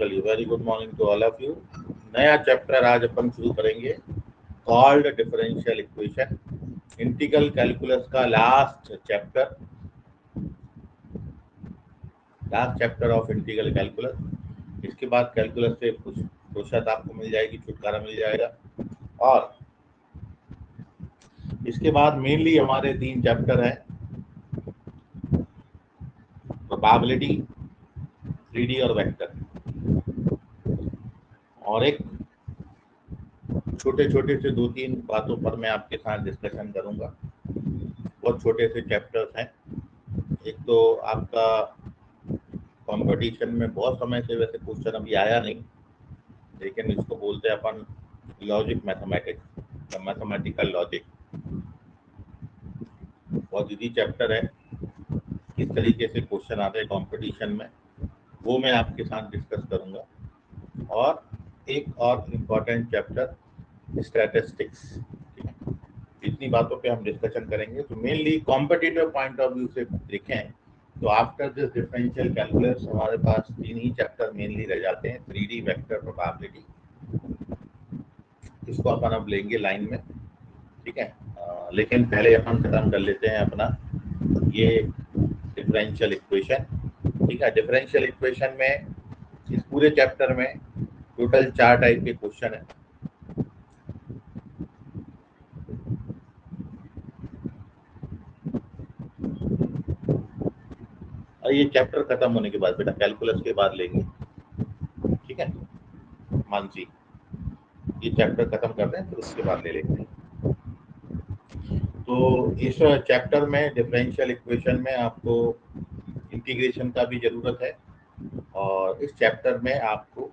चलिए, very good morning to all of you. नया chapter आज अपन शुरू करेंगे, called differential equation, integral calculus का last chapter of integral calculus. इसके बाद कैलकुलस से कुछ फुर्सत आपको मिल जाएगी, छुटकारा मिल जाएगा। और इसके बाद मेनली हमारे 3 चैप्टर हैं, प्रोबेबिलिटी, 3D और वेक्टर। और एक छोटे छोटे से 2-3 बातों पर मैं आपके साथ डिस्कशन करूंगा। बहुत छोटे से चैप्टर्स हैं। एक तो आपका कंपटीशन में बहुत समय से वैसे क्वेश्चन अभी आया नहीं, लेकिन इसको बोलते हैं अपन लॉजिक मैथमेटिक्स या मैथमेटिकल लॉजिक। बहुत इजी चैप्टर है। किस तरीके से क्वेश्चन आते हैं कंपटीशन में, वो मैं आपके साथ डिस्कस करूंगा। और एक और इम्पॉर्टेंट चैप्टर स्टैटिस्टिक्स। इतनी बातों पे हम डिस्कशन करेंगे। तो mainly competitive point of view से देखें तो आफ्टर दिस डिफरेंशियल कैलकुलस हमारे पास 3 ही चैप्टर मेनली रह जाते हैं, 3D, वेक्टर, प्रोबेबिलिटी। इसको अपन अब लेंगे लाइन में, ठीक है। लेकिन पहले अपन खत्म कर लेते हैं अपना ये डिफरेंशियल इक्वेशन, ठीक है। डिफरेंशियल इक्वेशन में इस पूरे चैप्टर में टोटल 4 टाइप के क्वेश्चन है। और ये चैप्टर खत्म होने के बाद बेटा कैलकुलस के बाद लेंगे, ठीक है मानसी। ये चैप्टर खत्म करते हैं फिर उसके बाद ले लेते हैं। तो इस चैप्टर में डिफरेंशियल इक्वेशन में आपको इंटीग्रेशन का भी जरूरत है, और इस चैप्टर में आपको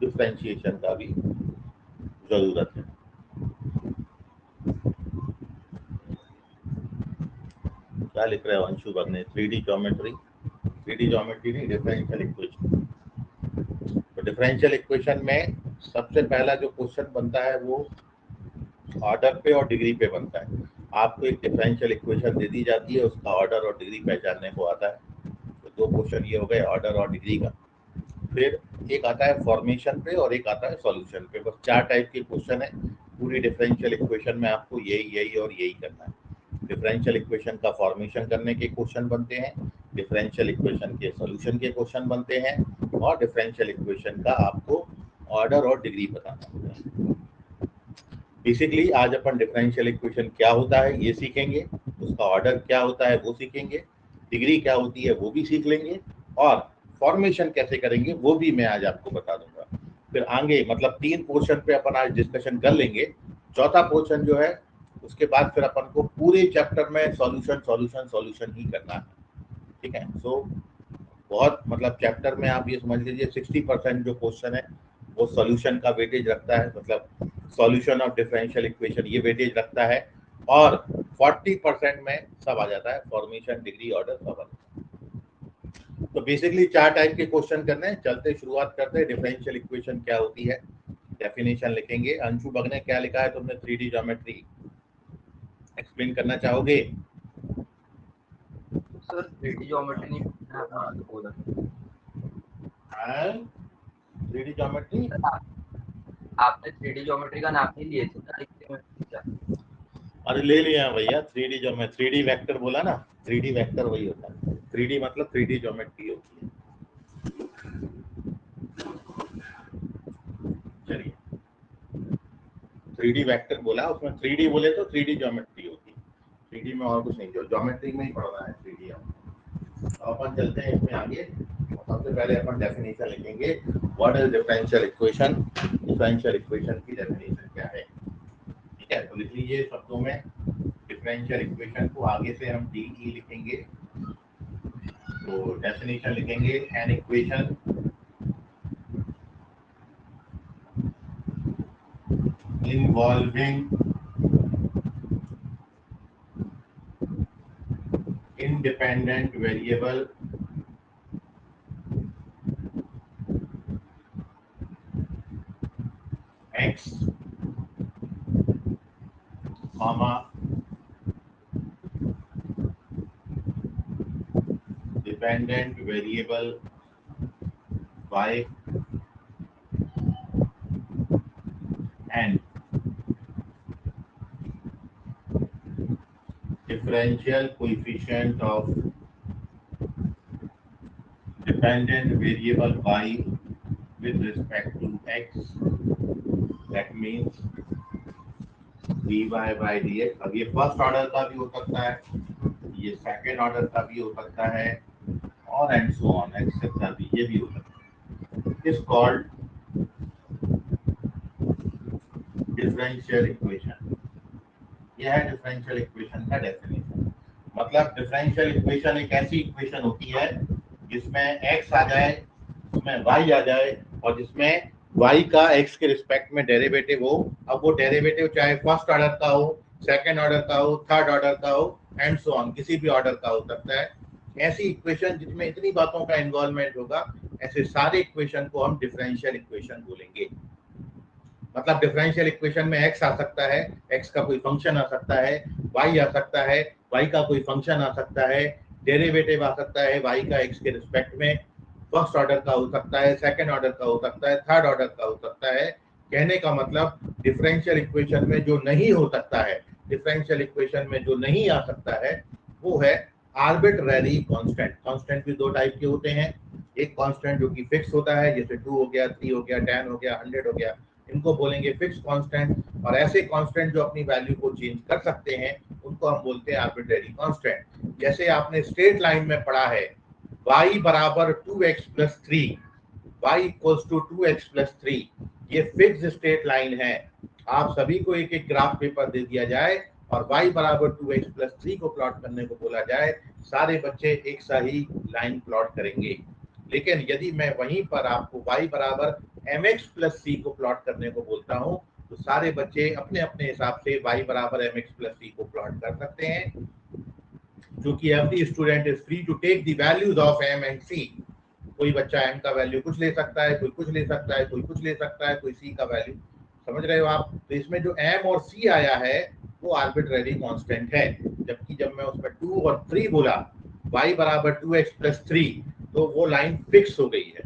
डिफरेंशिएशन का भी जरूरत है। क्या लिख रहे हो अंशु भग ने? 3D ज्योमेट्री, 3D ज्योमेट्री नहीं, डिफरेंशियल इक्वेशन। तो डिफरेंशियल इक्वेशन में सबसे पहला जो क्वेश्चन बनता है वो ऑर्डर पे और डिग्री पे बनता है। आपको एक डिफरेंशियल इक्वेशन दे दी जाती है, उसका ऑर्डर और डिग्री पहचानने को आता है। तो 2 क्वेश्चन ये हो गए ऑर्डर और डिग्री का। फिर एक आता है फॉर्मेशन पे और एक आता है सॉल्यूशन पे। बस 4 टाइप के क्वेश्चन है पूरी डिफरेंशियल इक्वेशन में। आपको यही और यही करना है। डिफरेंशियल इक्वेशन का फॉर्मेशन करने के क्वेश्चन बनते हैं, डिफरेंशियल इक्वेशन के सॉल्यूशन के क्वेश्चन बनते हैं, और डिफरेंशियल इक्वेशन का आपको ऑर्डर और डिग्री बताना होता है। बेसिकली आज अपन डिफरेंशियल इक्वेशन क्या होता है ये सीखेंगे, उसका ऑर्डर क्या होता है वो सीखेंगे, डिग्री क्या होती है वो भी सीख लेंगे, और फॉर्मेशन कैसे करेंगे वो भी मैं आज आपको बता दूंगा। फिर आगे मतलब 3 पोर्शन पे अपन आज डिस्कशन कर लेंगे। चौथा पोर्शन जो है उसके बाद फिर अपन को पूरे चैप्टर में सॉल्यूशन ही करना है, ठीक है। सो बहुत मतलब चैप्टर में आप ये समझ लीजिए 60% जो क्वेश्चन है वो सॉल्यूशन का वेटेज रखता है, मतलब सॉल्यूशन ऑफ डिफरेंशियल इक्वेशन ये वेटेज रखता है। और 40% में सब आ जाता है, फॉर्मेशन, डिग्री, ऑर्डर सब आ जाता है। तो बेसिकली 4 टाइप के क्वेश्चन करने हैं। चलते शुरुआत करते हैं। डिफरेंशियल इक्वेशन क्या होती है, डेफिनेशन लिखेंगे। अंशु भग ने क्या लिखा है तुमने? 3D ज्योमेट्री एक्सप्लेन करना चाहोगे? सर 3D ज्योमेट्री नहीं बोला। 3D ज्योमेट्री आपने 3D ज्योमेट्री का नाम नहीं लिए थे ना लिखते में क्या? अरे ले लिया भैया। 3D जो मैं 3D वेक्टर बोला ना, 3D वेक्टर वही होता है। 3D मतलब 3D ज्योमेट्री होती है। चलिए 3D वेक्टर बोला, उसमें 3D बोले तो 3D ज्योमेट्री होती है। 3D में और कुछ नहीं, जो ज्योमेट्री में ही पढ़ना है 3D हम। तो अपन चलते हैं इसमें आगे। सबसे पहले अपन डेफिनेशन लिखेंगे। What is differential equation? Differential equation की डेफिनेशन क्या है, ठीक है। तो लिख लीजिए शब्दों में। डिफरेंशियल इक्वेशन को आगे से हम DE लिखेंगे। तो डेफिनेशन लिखेंगे, an equation involving independent variable x, comma dependent variable y and differential coefficient of dependent variable y with respect to x, that means dy by dx। अब ये फर्स्ट ऑर्डर का भी हो सकता है, ये सेकेंड ऑर्डर का भी हो सकता है, और एंड सो ऑन एक्सेट्रा भी ये भी हो सकता है। Is called differential equation. यह है डिफरेंशियल इक्वेशन का डेफिनेशन। मतलब डिफरेंशियल इक्वेशन एक ऐसी इक्वेशन होती है जिसमें x आ जाए, जिसमें y आ जाए, और जिसमें y का x के रिस्पेक्ट में डेरिवेटिव हो। अब वो डेरिवेटिव चाहे फर्स्ट ऑर्डर का हो, सेकंड ऑर्डर का हो, थर्ड ऑर्डर का हो, एंड सो ऑन, किसी भी ऑर्डर का हो सकता है। ऐसी इक्वेशन जिसमें इतनी बातों का इन्वॉल्वमेंट होगा, ऐसे सारे इक्वेशन को हम डिफरेंशियल इक्वेशन बोलेंगे। मतलब डिफरेंशियल इक्वेशन में x आ सकता है, x का कोई फंक्शन आ सकता है, y आ सकता है, y का कोई फंक्शन आ सकता है, डेरिवेटिव आ सकता है y का x के रिस्पेक्ट में, फर्स्ट ऑर्डर का हो सकता है, सेकंड ऑर्डर का हो सकता है, थर्ड ऑर्डर का हो सकता है। कहने का मतलब डिफरेंशियल इक्वेशन में जो नहीं हो सकता है, डिफरेंशियल इक्वेशन में जो नहीं आ सकता है, वो है आर्बिट्ररी कांस्टेंट। कांस्टेंट भी दो टाइप के होते हैं। एक कांस्टेंट जो कि फिक्स होता है, जैसे 2 हो गया, 3 हो गया, 10 हो गया, 100 हो गया, इनको बोलेंगे फिक्स कांस्टेंट। और ऐसे कांस्टेंट जो अपनी वैल्यू को चेंज कर सकते हैं, उनको हम बोलते हैं आर्बिट्ररी कांस्टेंट। जैसे आपने स्ट्रेट लाइन में पढ़ा है y बराबर 2x plus 3, y equals to 2x plus 3, ये फिक्स स्ट्रेट लाइन है। आप सभी को एक एक ग्राफ पेपर दे दिया जाए और y बराबर 2x प्लस 3 को प्लॉट करने को बोला जाए, सारे बच्चे एक सा ही लाइन प्लॉट करेंगे। लेकिन यदि मैं वहीं पर आपको y बराबर mx प्लस c को प्लॉट करने को बोलता हूं, तो सारे बच्चे अपने अपने हिसाब से y बराबर mx प्लस c को प्लॉट कर सकते हैं, क्योंकि every student is free to take the values of m and c। कोई बच्चा m का वैल्यू कुछ ले सकता है, कोई कुछ ले सकता है, कोई कुछ ले सकता है, कोई c का वैल्यू, समझ रहे हो आप। तो इसमें जो m और c आया है वो आर्बिट्ररी कांस्टेंट है। जबकि जब मैं उसमें 2 और 3 बोला, y बराबर 2x प्लस 3, तो वो लाइन फिक्स हो गई है।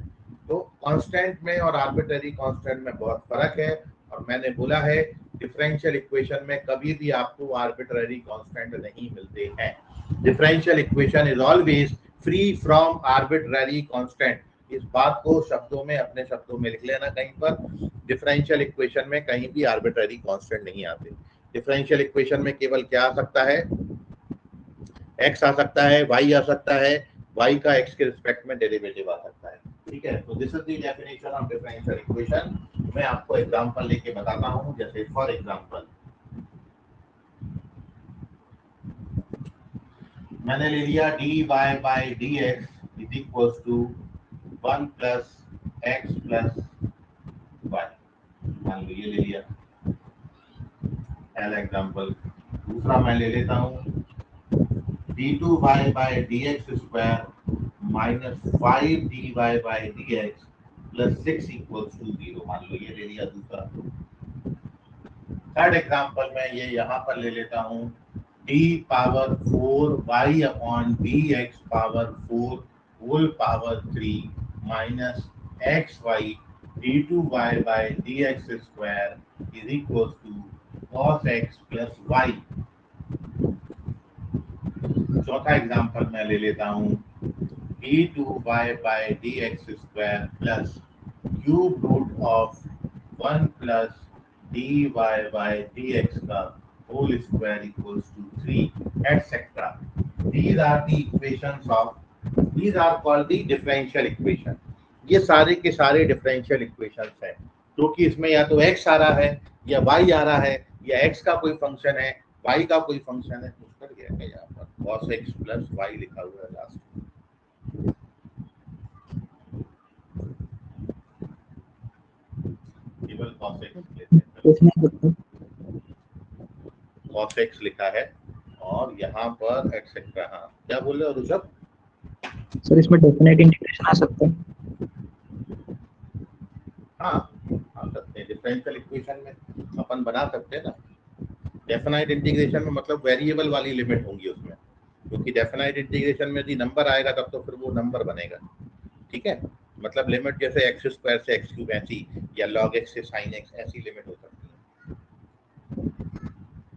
तो कांस्टेंट में और आर्बिट्ररी कांस्टेंट में बहुत फर्क है। और मैंने बोला है डिफरेंशियल इक्वेशन में कभी भी आपको आर्बिट्ररी कांस्टेंट नहीं मिलते हैं। Differential equation is always free from arbitrary constant. इस बात को शब्दों में, अपने शब्दों में लिख लेना कहीं पर। डिफरेंशियल इक्वेशन में कहीं भी आर्बिट्ररी कांस्टेंट नहीं आते। डिफरेंशियल इक्वेशन में केवल क्या आ सकता है, x आ सकता है, y आ सकता है, y का x के रिस्पेक्ट में डेरिवेटिव आ सकता है। ठीक है, तो this is the definition of differential equation. मैं आपको एग्जांपल लेके बताता हूं। जैसे फॉर एग्जांपल मैंने ले लिया dy बाय dx इज equals to 1 plus x plus y। मान लो ये ले लिया पहला एग्जांपल। दूसरा मैं ले लेता हूँ d2y by dx square minus 5 dy by dx plus 6 equals to 0। मान लो ये ले लिया दूसरा। थर्ड एग्जांपल में ये यहाँ पर ले लेता हूँ d power 4 y upon dx power 4 whole power 3 minus xy d2y by dx square is equals to cos x plus y। चौथा एग्जांपल मैं ले लेता हूँ d2y by dx square plus cube root of 1 plus dy by dx का whole square equals to 3 etc. These are the equations of, these are called the differential equation। ये सारे के सारे डिफरेंशियल इक्वेशंस हैं, क्योंकि इसमें या तो x आ रहा है, या y आ रहा है, या x का कोई फंक्शन है, y का कोई फंक्शन है। कुछ कर गया यहाँ पर cos x प्लस y लिखा हुआ है लास्ट में। केवल cos x लेते हैं, cos x लिखा है, और यहाँ पर एक्सेट्रा। हाँ, क्या बोल रहे हो ऋषभ? सर इसमें डेफिनेट इंटीग्रेशन आ सकता है? हाँ, आ सकते हैं। डिफरेंशियल इक्वेशन में अपन बना सकते हैं ना। डेफिनाइट इंटीग्रेशन में मतलब वेरिएबल वाली लिमिट होंगी उसमें, क्योंकि डेफिनाइट इंटीग्रेशन में यदि नंबर आएगा तब तो फिर वो नंबर बनेगा। ठीक है, मतलब लिमिट जैसे एक्स स्क्वायर से एक्स क्यूब ऐसी, या लॉग एक्स से साइन एक्स, ऐसी लिमिट हो सकती है।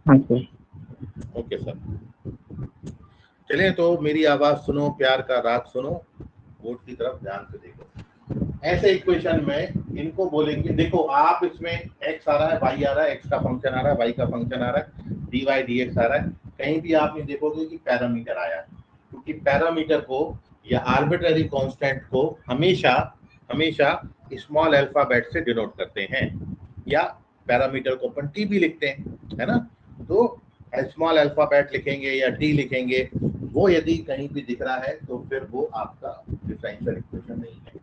हाँ सर। ओके सर, चलिए तो मेरी आवाज सुनो, प्यार का राग सुनो, बोर्ड की तरफ ध्यान से देखो। ऐसे इक्वेशन में इनको बोलेंगे, देखो आप इसमें x आ रहा है, y आ रहा है, x का फंक्शन आ रहा है, y का फंक्शन आ रहा है, dy dx आ रहा है, कहीं भी आप नहीं देखोगे कि पैरामीटर आया है, क्योंकि पैरामीटर को या आर्बिट्ररी कांस्टेंट को हमेशा हमेशा स्मॉल अल्फाबेट से डिनोट करते हैं, या पैरामीटर को अपन टी भी लिखते हैं, है ना। तो स्मॉल अल्फाबेट लिखेंगे या टी लिखेंगे, वो यदि कहीं भी दिख रहा है तो फिर वो आपका डिफरेंशियल इक्वेशन नहीं है।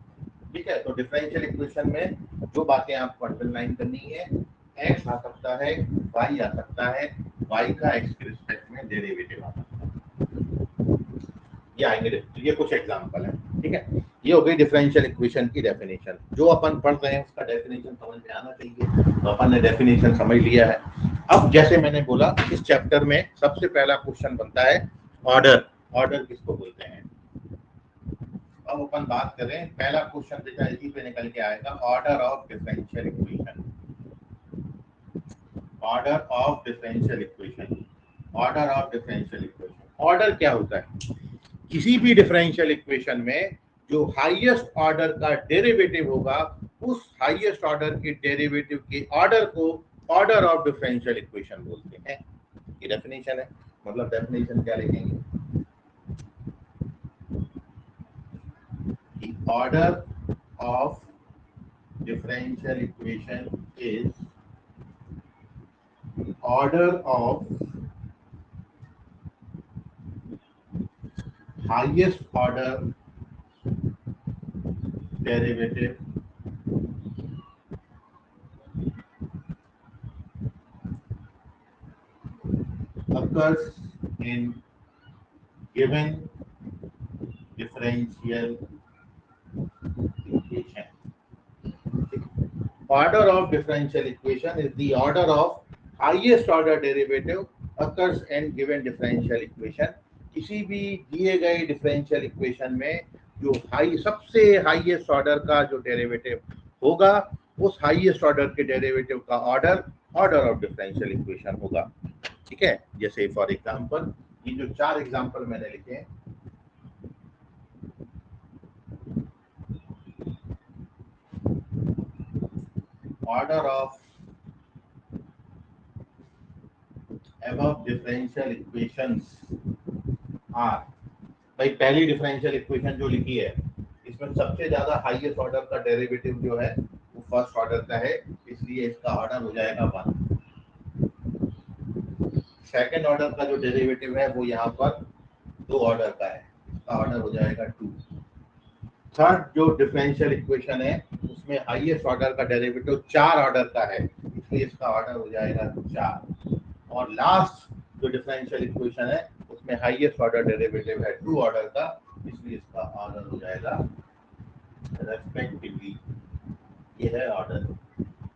ठीक है, तो डिफरेंशियल इक्वेशन में जो बातें आपको अंडरलाइन करनी है, x आ सकता है, y आ सकता है, y का x के रिस्पेक्ट में डेरिवेटिव आ सकता है, ये आएंगे। ये कुछ एग्जांपल है, ठीक है। ये हो गई डिफरेंशियल इक्वेशन की डेफिनेशन। जो अपन पढ़ रहे हैं उसका डेफिनेशन समझ में आना चाहिए, तो अपन ने डेफिनेशन समझ लिया है। अब जैसे मैंने बोला, इस चैप्टर में सबसे पहला क्वेश्चन बनता है ऑर्डर। ऑर्डर किसको बोलते हैं? अब अपन बात करें, पहला क्वेश्चन देखा इसी पे निकल के आएगा, order of differential equation. Order of differential equation, order of differential equation. Order क्या होता है? किसी भी डिफरेंशियल इक्वेशन में जो हाईएस्ट ऑर्डर का डेरिवेटिव होगा, उस हाईएस्ट ऑर्डर के डेरिवेटिव के ऑर्डर को ऑर्डर ऑफ डिफरेंशियल इक्वेशन बोलते हैं। ये डेफिनेशन है। मतलब डेफिनेशन क्या लिखेंगे? The order of differential equation is order of highest order derivative occurs in given differential equation. Order of differential equation is the order of highest order derivative occurs in given differential equation. किसी भी दिए गए differential equation में जो सबसे highest order का जो derivative होगा, उस हाईएस्ट ऑर्डर के डेरिवेटिव का order order of differential equation होगा। ठीक है, जैसे फॉर एग्जांपल ये जो 4 एग्जांपल मैंने लिखे हैं, order of above differential equations are, भाई पहली डिफरेंशियल इक्वेशन जो लिखी है, इसमें सबसे ज्यादा हाईएस्ट ऑर्डर का डेरिवेटिव जो है वो फर्स्ट ऑर्डर का है, इसलिए इसका ऑर्डर हो जाएगा 1। सेकंड ऑर्डर का जो डेरिवेटिव है वो यहाँ पर 2 ऑर्डर का है, इसका ऑर्डर हो जाएगा 2। थर्ड जो डिफरेंशियल इक्वेशन है उसमें हाईएस्ट ऑर्डर का डेरिवेटिव 4 ऑर्डर का है, इसलिए इसका ऑर्डर हो जाएगा 4। और लास्ट जो डिफरेंशियल इक्वेशन है उसमें हाईएस्ट ऑर्डर डेरिवेटिव है 2 ऑर्डर का, इसलिए इसका ऑर्डर हो जाएगा रेस्पेक्टिवली। ये है ऑर्डर।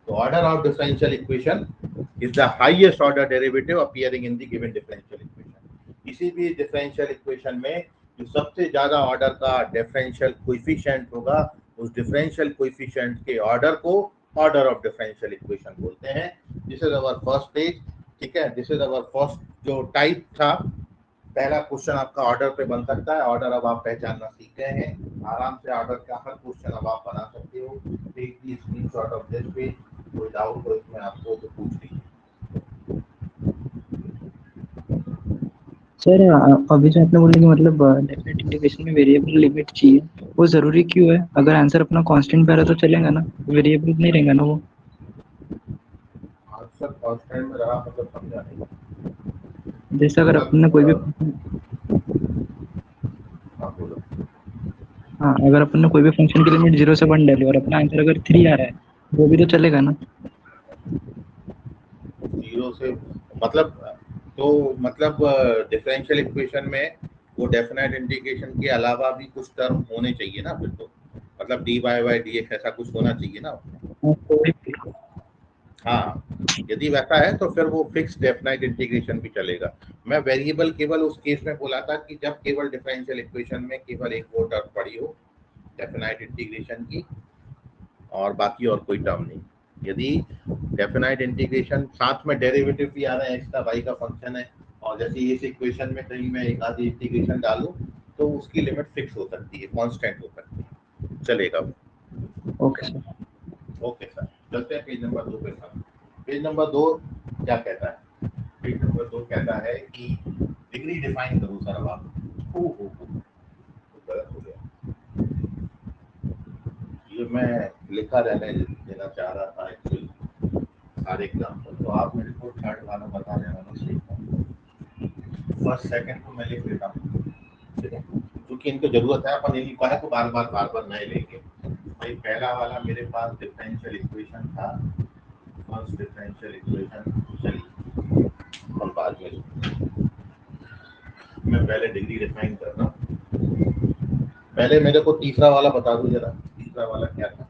तो order of differential equation is the highest order derivative appearing in the given differential equation. किसी भी डिफरेंशियल इक्वेशन में जो सबसे ज्यादा ऑर्डर का डिफरेंशियल कोएफिशिएंट होगा, उस डिफरेंशियल कोएफिशिएंट के ऑर्डर को ऑर्डर ऑफ डिफरेंशियल इक्वेशन बोलते हैं। This is our first page. ठीक है, दिस इज अवर फर्स्ट जो टाइप था। पहला क्वेश्चन आपका ऑर्डर पे बन सकता है। ऑर्डर अब आप पहचानना सीख गए हैं, आराम से ऑर्डर का हर क्वेश्चन अब आप बना सकते हो। Take the screenshot of this page, कोई डाउट हो इसमें आपको तो पूछ लीजिए। सर अभी जो आपने बोला कि मतलब डेफिनेट इंटीग्रेशन में वेरिएबल लिमिट चाहिए, वो जरूरी क्यों है? अगर आंसर अपना कांस्टेंट पे आ रहा तो चलेगा ना, वेरिएबल नहीं रहेगा ना वो? आंसर कांस्टेंट में रहा मतलब समझा नहीं। जैसे अगर अपन ने कोई भी हाँ, अगर अपन ने कोई भी फंक्शन की लिमिट 0 से 1 डाली और अपना आंसर अगर 3 आ रहा है, वो भी तो चलेगा ना? 0 से मतलब डिफरेंशियल इक्वेशन में वो डेफिनेट इंटीग्रेशन के अलावा भी कुछ टर्म होने चाहिए ना, फिर तो मतलब dy by dx ऐसा कुछ होना चाहिए ना। हाँ, यदि वैसा है तो फिर वो फिक्स डेफिनेट इंटीग्रेशन भी चलेगा। मैं वेरिएबल केवल उस केस में बोला था कि जब केवल डिफरेंशियल इक्वेशन में केवल एक वो टर्म पड़ी हो, डेफिनाइट इंटीग्रेशन की, और बाकी और कोई टर्म नहीं। यदि डेफिनाइट इंटीग्रेशन साथ में डेरिवेटिव भी आ रहा है, एक्स का वाई का फंक्शन है, और जैसे इस इक्वेशन में कहीं मैं एक आधी इंटीग्रेशन डालूं तो उसकी लिमिट फिक्स हो सकती है, कांस्टेंट हो सकती है, चलेगा वो। Okay sir. ओके सर, चलते हैं पेज नंबर 2 पे सर। पेज नंबर 2 क्या कहता है? पेज नंबर 2 कहता है कि डिग्री डिफाइन करो सर। अब आप हो गलत हो गया, ये मैं लिखा रहने देना चाह रहा था एक्चुअली सारे एग्जाम्पल, तो आप मेरे को थर्ड वाला बता देना ना, फर्स्ट सेकंड को मैं लिख लेता हूँ, ठीक है, क्योंकि इनको जरूरत है, अपन इन्हीं का को बार बार नए लेंगे। भाई पहला वाला मेरे पास डिफरेंशियल इक्वेशन था, फर्स्ट डिफरेंशियल इक्वेशन, चलिए हम बाद में, मैं पहले डिग्री डिफाइन कर रहा हूँ। पहले मेरे को तीसरा वाला बता दो जरा, तीसरा वाला क्या था?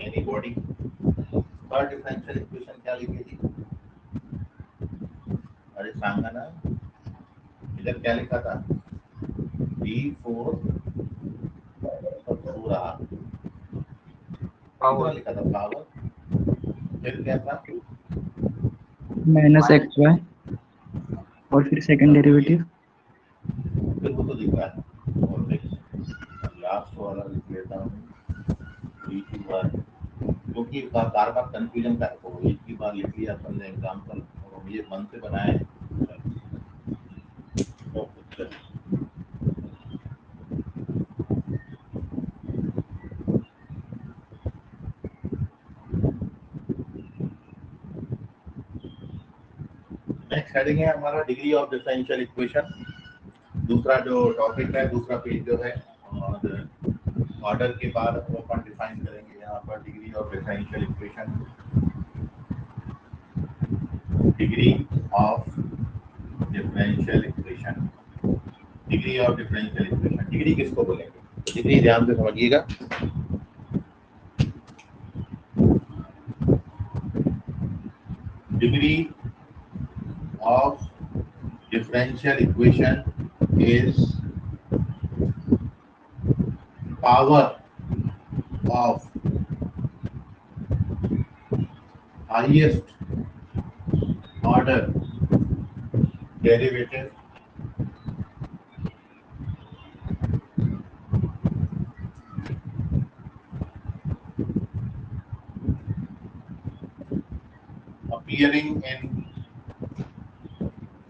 Any body. Third differential equation क्या लिखी थी? अरे सांगा ना, इधर क्या लिखा था? D4 पूरा पावर लिखा था, पावर, फिर क्या था? माइनस एक्स वाई, और फिर सेकंड डेरिवेटिव। फिर वो तो दिख रहा है, और फिर लास्ट वाला लिख लेता हूँ D2 क्योंकि बार बार कंफ्यूजन का है, तो एक ही बार लिख लिया अपन ने एग्जाम्पल, और ये मन से बनाए हैं। नेक्स्ट हेडिंग है हमारा डिग्री ऑफ डिफरेंशियल इक्वेशन। दूसरा जो टॉपिक है, दूसरा पेज जो है, और ऑर्डर के बाद अपन डिफाइन करेंगे यहाँ पर degree of differential equation. Degree of differential equation, degree of differential equation, degree किसको बोलेंगे? डिग्री ध्यान से समझिएगा। Degree of differential equation is power of highest order derivative appearing in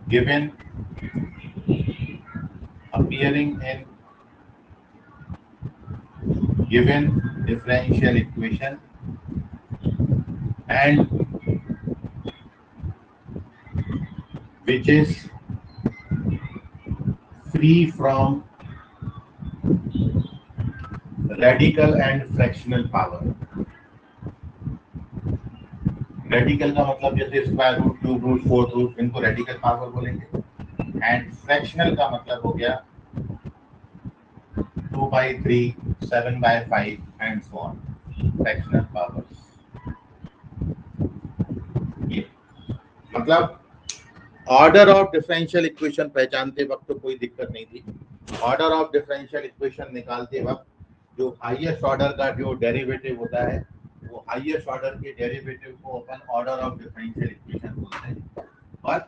given differential equation and which is free from radical and fractional power। Radical का मतलब जैसे square root, cube root, fourth root, इनको radical power बोलेंगे, and fractional का मतलब हो गया 2/3, 7/5 and so on, fractional powers. ये मतलब ऑर्डर ऑफ डिफरेंशियल इक्वेशन पहचानते वक्त तो कोई दिक्कत नहीं थी। ऑर्डर ऑफ डिफरेंशियल इक्वेशन निकालते वक्त जो हाईएस्ट ऑर्डर का जो डेरिवेटिव होता है, वो हाईएस्ट ऑर्डर के डेरिवेटिव को अपन ऑर्डर ऑफ डिफरेंशियल इक्वेशन बोलते हैं। और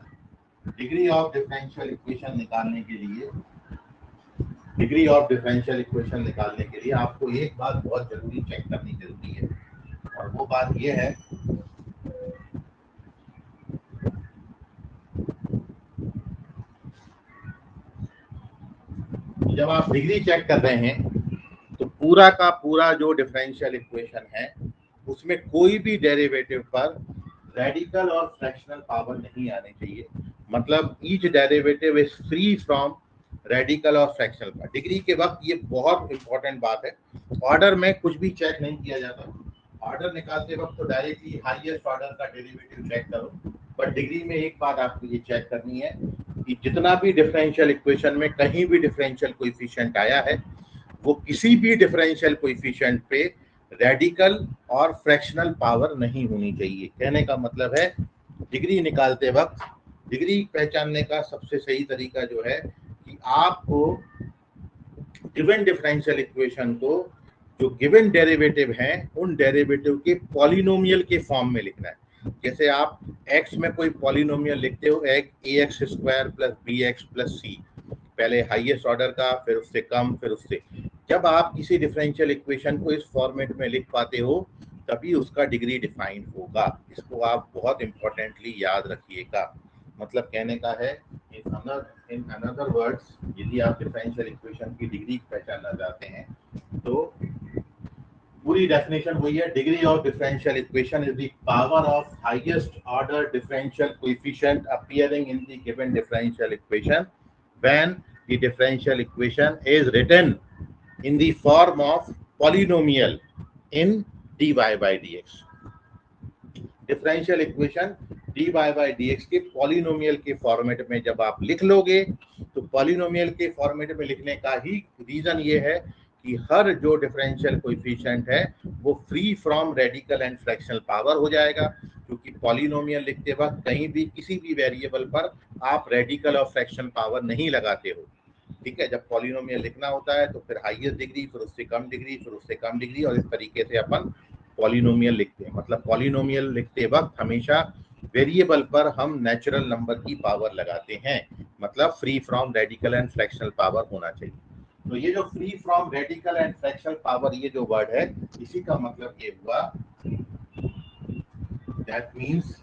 डिग्री ऑफ डिफरेंशियल इक्वेशन निकालने के लिए, डिग्री ऑफ डिफरेंशियल इक्वेशन निकालने के लिए आपको एक बात बहुत जरूरी चेक करनी जरूरी है, और वो बात ये है, जब आप डिग्री चेक कर रहे हैं तो पूरा का पूरा जो डिफरेंशियल इक्वेशन है उसमें कोई भी डेरिवेटिव पर रेडिकल और फ्रैक्शनल पावर नहीं आनी चाहिए। मतलब each derivative is free from radical और फ्रैक्शनल पावर। डिग्री के वक्त ये बहुत इंपॉर्टेंट बात है। ऑर्डर में कुछ भी चेक नहीं किया जाता। ऑर्डर निकालते वक्त तो डायरेक्टली हाईएस्ट ऑर्डर का डेरिवेटिव चेक करो, पर डिग्री में एक बात आपको ये चेक करनी है कि जितना भी डिफरेंशियल इक्वेशन में कहीं भी डिफरेंशियल कोएफिशिएंट आया है, वो किसी भी डिफरेंशियल कोएफिशिएंट पे रेडिकल और फ्रैक्शनल पावर नहीं होनी चाहिए। कहने का मतलब है डिग्री निकालते वक्त, डिग्री पहचानने का सबसे सही तरीका जो है कि आपको गिवन डिफरेंशियल इक्वेशन को जो गिवन डेरिवेटिव हैं उन डेरिवेटिव के पॉलिनोमियल के फॉर्म में लिखना है। जैसे आप x में कोई पॉलिनोमियल लिखते हो, ax square plus bx plus c, पहले हाईएस्ट ऑर्डर का, फिर उससे कम, फिर उससे। जब आप किसी डिफरेंशियल इक्वेशन को इस फॉर्मेट में लिख पाते हो तभी उसका डिग्री डिफाइंड होगा। इसको आप बहुत इंपॉर्टेंटली याद रखिएगा। मतलब कहने का है इन अनदर वर्ड्स, यदि आप डिफरेंशियल इक्वेशन की डिग्री पहचानना चाहते हैं तो पूरी डेफिनेशन वही है, degree of differential equation is the power of highest order differential coefficient appearing in the given differential equation when the differential equation is written in the form of polynomial in dy by dx। Differential equation dy by dx के polynomial के format में जब आप लिख लोगे तो polynomial के format में लिखने का ही रीजन ये है कि हर जो डिफरेंशियल कोएफिशिएंट है वो free from radical and fractional power हो जाएगा, क्योंकि पॉलिनोमियल लिखते वक्त कहीं भी किसी भी वेरिएबल पर आप रेडिकल और फ्रैक्शनल पावर नहीं लगाते हो। ठीक है, जब पॉलिनोमियल लिखना होता है तो फिर हाईएस्ट डिग्री, फिर उससे कम डिग्री, फिर उससे कम डिग्री, और इस तरीके से अपन पॉलिनोमियल लिखते हैं। मतलब पॉलिनोमियल लिखते वक्त हमेशा वेरिएबल पर हम नेचुरल नंबर की पावर लगाते हैं, मतलब free from radical and fractional power होना चाहिए। तो ये जो free from radical and fractional power, ये जो वर्ड है, इसी का मतलब ये हुआ, that means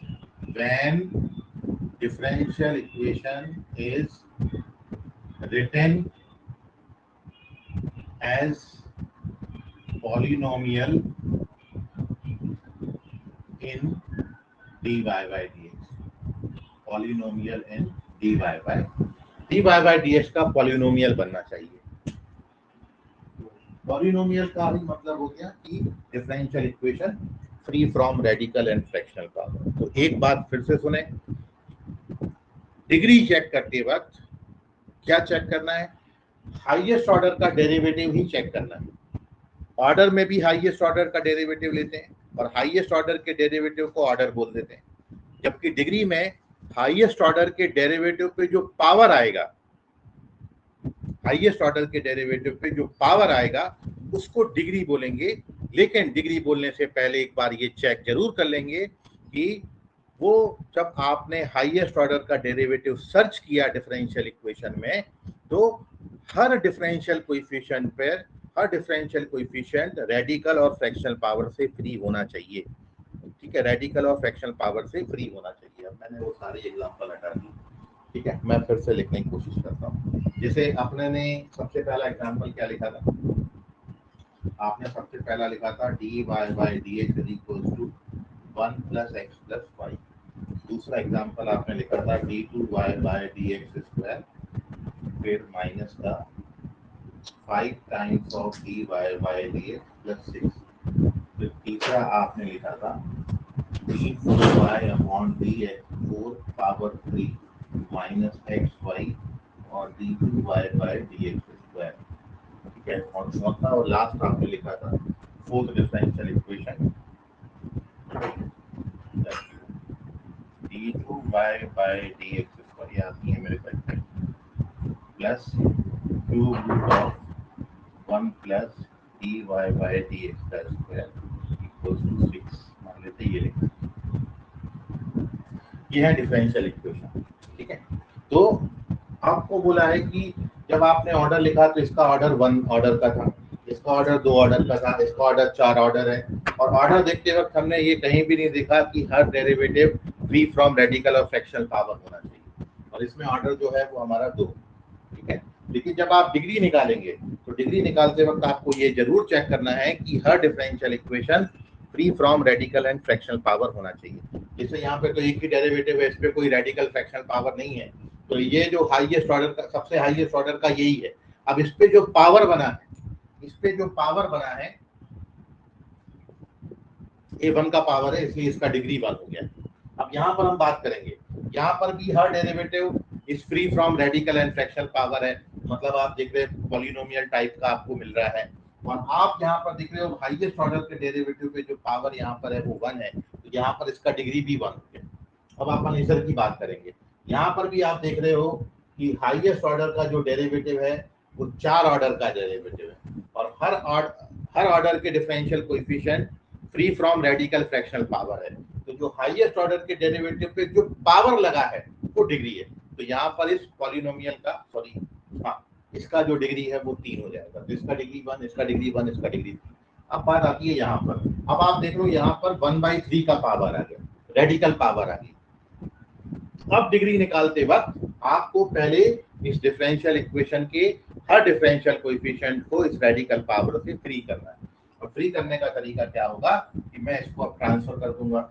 when differential equation is written as polynomial in dy by dx, polynomial in dy by dx का पॉलिनोमियल बनना चाहिए। पॉलिनोमियल का भी मतलब हो गया कि differential equation free from radical and fractional power. तो एक बात फिर से सुने, डिग्री चेक करते वक्त क्या चेक करना है? हाईएस्ट ऑर्डर का डेरिवेटिव ही चेक करना है। ऑर्डर में भी हाईएस्ट ऑर्डर का डेरिवेटिव लेते हैं और हाईएस्ट ऑर्डर के डेरिवेटिव को ऑर्डर बोल देते हैं, जबकि डिग्री में हाईएस्ट ऑर्डर के डेरिवेटिव पे जो पावर आएगा, हाईएस्ट ऑर्डर के डेरिवेटिव पे जो पावर आएगा उसको डिग्री बोलेंगे। लेकिन डिग्री बोलने से पहले एक बार ये चेक जरूर कर लेंगे कि वो जब आपने हाईएस्ट ऑर्डर का डेरिवेटिव सर्च किया डिफरेंशियल इक्वेशन में, तो हर डिफरेंशियल कोएफिशिएंट पर हर डिफरेंशियल कोएफिशिएंट रेडिकल और फ्रैक्शनल पावर से फ्री होना चाहिए। ठीक है, रेडिकल और फ्रैक्शनल पावर से फ्री होना चाहिए। अब मैंने वो सारे एग्जांपल हटा दिए। ठीक है, मैं फिर से लिखने की कोशिश करता हूँ। जैसे अपने ने सबसे पहला एग्जांपल क्या लिखा था? आपने सबसे पहला लिखा था dy by dx is equals to 1 plus x plus y। दूसरा एग्जांपल आपने लिखा था d2y by dx स्क्वायर, फिर माइनस का 5 times of dy by dx plus 6। फिर तीसरा आपने लिखा था d4y upon dx 4 power 3 minus xy और d2y by dx स्क्वायर। ठीक है, और चौथा और लास्ट आपने लिखा था fourth differential equation d2y by dx square, ये आती है मेरे पास, plus cube root of 1 plus dy by dx का स्क्वायर इक्वल्स टू 6। मान लेते ये लिखा, ये है डिफरेंशियल इक्वेशन। ठीक है, तो आपको बोला है कि जब आपने ऑर्डर लिखा तो इसका ऑर्डर 1 ऑर्डर का था, इसका ऑर्डर 2 ऑर्डर का था, इसका ऑर्डर 4 ऑर्डर है। और ऑर्डर देखते वक्त हमने ये कहीं भी नहीं देखा कि हर डेरिवेटिव फ्री फ्रॉम रेडिकल और फ्रैक्शनल पावर होना चाहिए, और इसमें ऑर्डर जो है वो हमारा 2। ठीक है, लेकिन जब आप डिग्री निकालेंगे तो डिग्री निकालते वक्त आपको ये जरूर चेक करना है कि हर differential equation free from radical and fractional power होना चाहिए। जैसे यहाँ पे तो एक ही डेरिवेटिव है, इस पे कोई रेडिकल फ्रैक्शनल पावर नहीं है, तो ये जो हाईएस्ट ऑर्डर का, सबसे हाईएस्ट ऑर्डर का यही है। अब इस पे जो पावर बना है, इस पे जो पावर बना है a1 का पावर है, इसलिए इसका डिग्री 1 हो गया। अब यहाँ पर हम बात करेंगे, यहाँ पर भी हर derivative is free from radical and fractional power है, मतलब आप देख रहे हैं पॉलिनोमियल टाइप का आपको मिल रहा है। और आप यहाँ पर देख रहे हो हाईएस्ट ऑर्डर के डेरिवेटिव पे जो पावर यहाँ पर है वो 1 है, तो यहाँ पर इसका डिग्री भी 1 हो गया। अब आप आंसर की बात करेंगे, यहाँ पर भी आप देख रहे हो कि हाईएस्ट ऑर्डर का जो डेरिवेटिव है वो 4 ऑर्डर का डेरिवेटिव है, और हर ऑर्डर के differential coefficient free from radical fractional power है। तो जो हाईएस्ट ऑर्डर के डेरिवेटिव पे जो पावर लगा है वो डिग्री है। तो यहाँ पर इस पॉलिनोमियल का इसका जो डिग्री है वो 3 हो जाएगा। तो इसका डिग्री 1, इसका डिग्री 1, इसका डिग्री 3। अब बात आती है यहाँ पर, अब आप देख लो यहाँ पर 1/3 का पावर आ गया, रेडिकल पावर आ गई। अब डिग्री निकालते वक्त आपको पहले इस डिफरेंशियल इक्वेशन के हर डिफरेंशियल कोएफिशिएंट को इस रेडिकल पावर से फ्री करना है। और फ्री करने का तरीका क्या होगा कि मैं इसको अब ट्रांसफर कर दूंगा,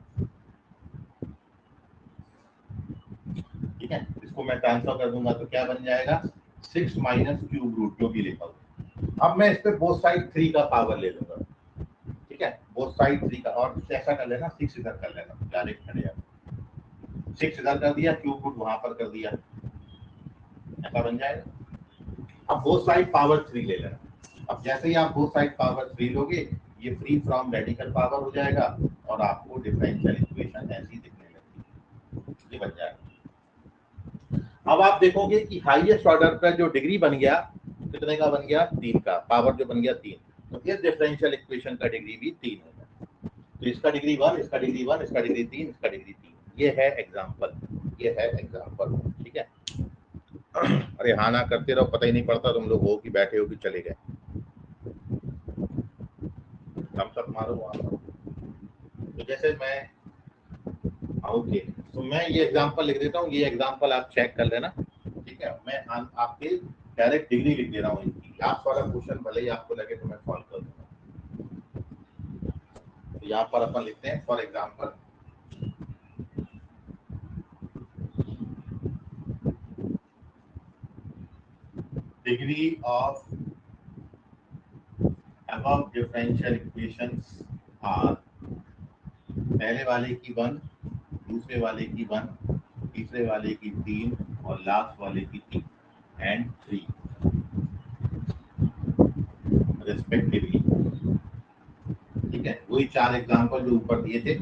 ठीक है, इसको मैं ट्रांसफर कर दूंगा तो क्या बन जाएगा 6 माइनस क्यूब रूट जो भी लिखा होगा। अब मैं इस पे बोथ साइड 3 का पावर ले लूंगा, ठीक है, बोथ साइड 3 का, और ऐसा कर लेना 6 इधर कर लेना, डायरेक्ट खड़े जाओ, 6 इधर कर दिया, क्यूब रूट वहां पर कर दिया, ऐसा बन जाएगा। अब बोथ साइड पावर 3 ले लेना। अब जैसे ही आप बोथ साइड पावर 3 लोगे ये फ्री फ्रॉम रेडिकल पावर हो जाएगा और आपको डिफरेंशियल इक्वेशन ऐसी दिखने लगेगी, ये बन जाएगा। अब आप देखोगे कि हाईएस्ट ऑर्डर का जो डिग्री बन गया कितने का बन गया 3 का, पावर जो बन गया 3, तो इस डिफरेंशियल इक्वेशन का डिग्री भी 3 होगा। तो इसका डिग्री 1, इसका डिग्री 1, इसका डिग्री 3, इसका डिग्री 3। ये है एग्जांपल, ये है एग्जांपल, ठीक है। अरे हाँ ना करते रहो, पता ही नहीं पड़ता तुम लोग हो कि बैठे हो कि चले गए। हम सब मारो वहां पर। तो जैसे मैं ओके, तो मैं ये एग्जांपल लिख देता हूँ, ये एग्जांपल आप चेक कर लेना, ठीक है। मैं आपके डायरेक्ट डिग्री लिख दे रहा हूँ इनकी। लास्ट वाला क्वेश्चन भले ही आपको लगे तो मैं सॉल्व कर दूंगा। तो यहाँ पर अपन लिखते हैं for example degree of above differential equations are, पहले वाले की 1, दूसरे वाले की 1, तीसरे वाले की 3 और लास्ट वाले की 3 एंड 3 रिस्पेक्टिवली, ठीक है। वही 4 एग्जांपल जो ऊपर दिए थे।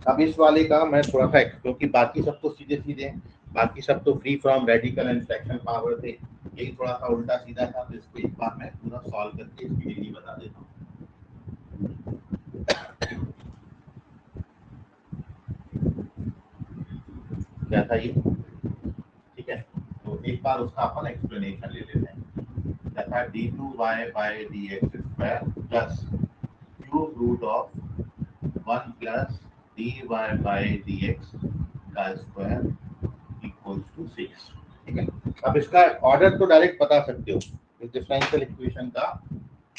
अब इस वाले का मैं थोड़ा सा, क्योंकि बाकी सब तो सीधे सीधे, बाकी सब तो free from radical and fractional power थे, यही थोड़ा सा उल्टा सीधा था। तो इसको एक बार मैं पूरा सॉल्व करके इसकी डिग्री बता देता हूँ। क्या था ये, ठीक है। तो एक बार उसका अपन एक्सप्लेनेशन ले लेते हैं। क्या था d2y by dx square plus cube root of 1 plus dy by dx का स्क्वायर इक्वल्स टू 6, ठीक है। अब इसका ऑर्डर तो डायरेक्ट बता सकते हो, इस डिफरेंशियल इक्वेशन का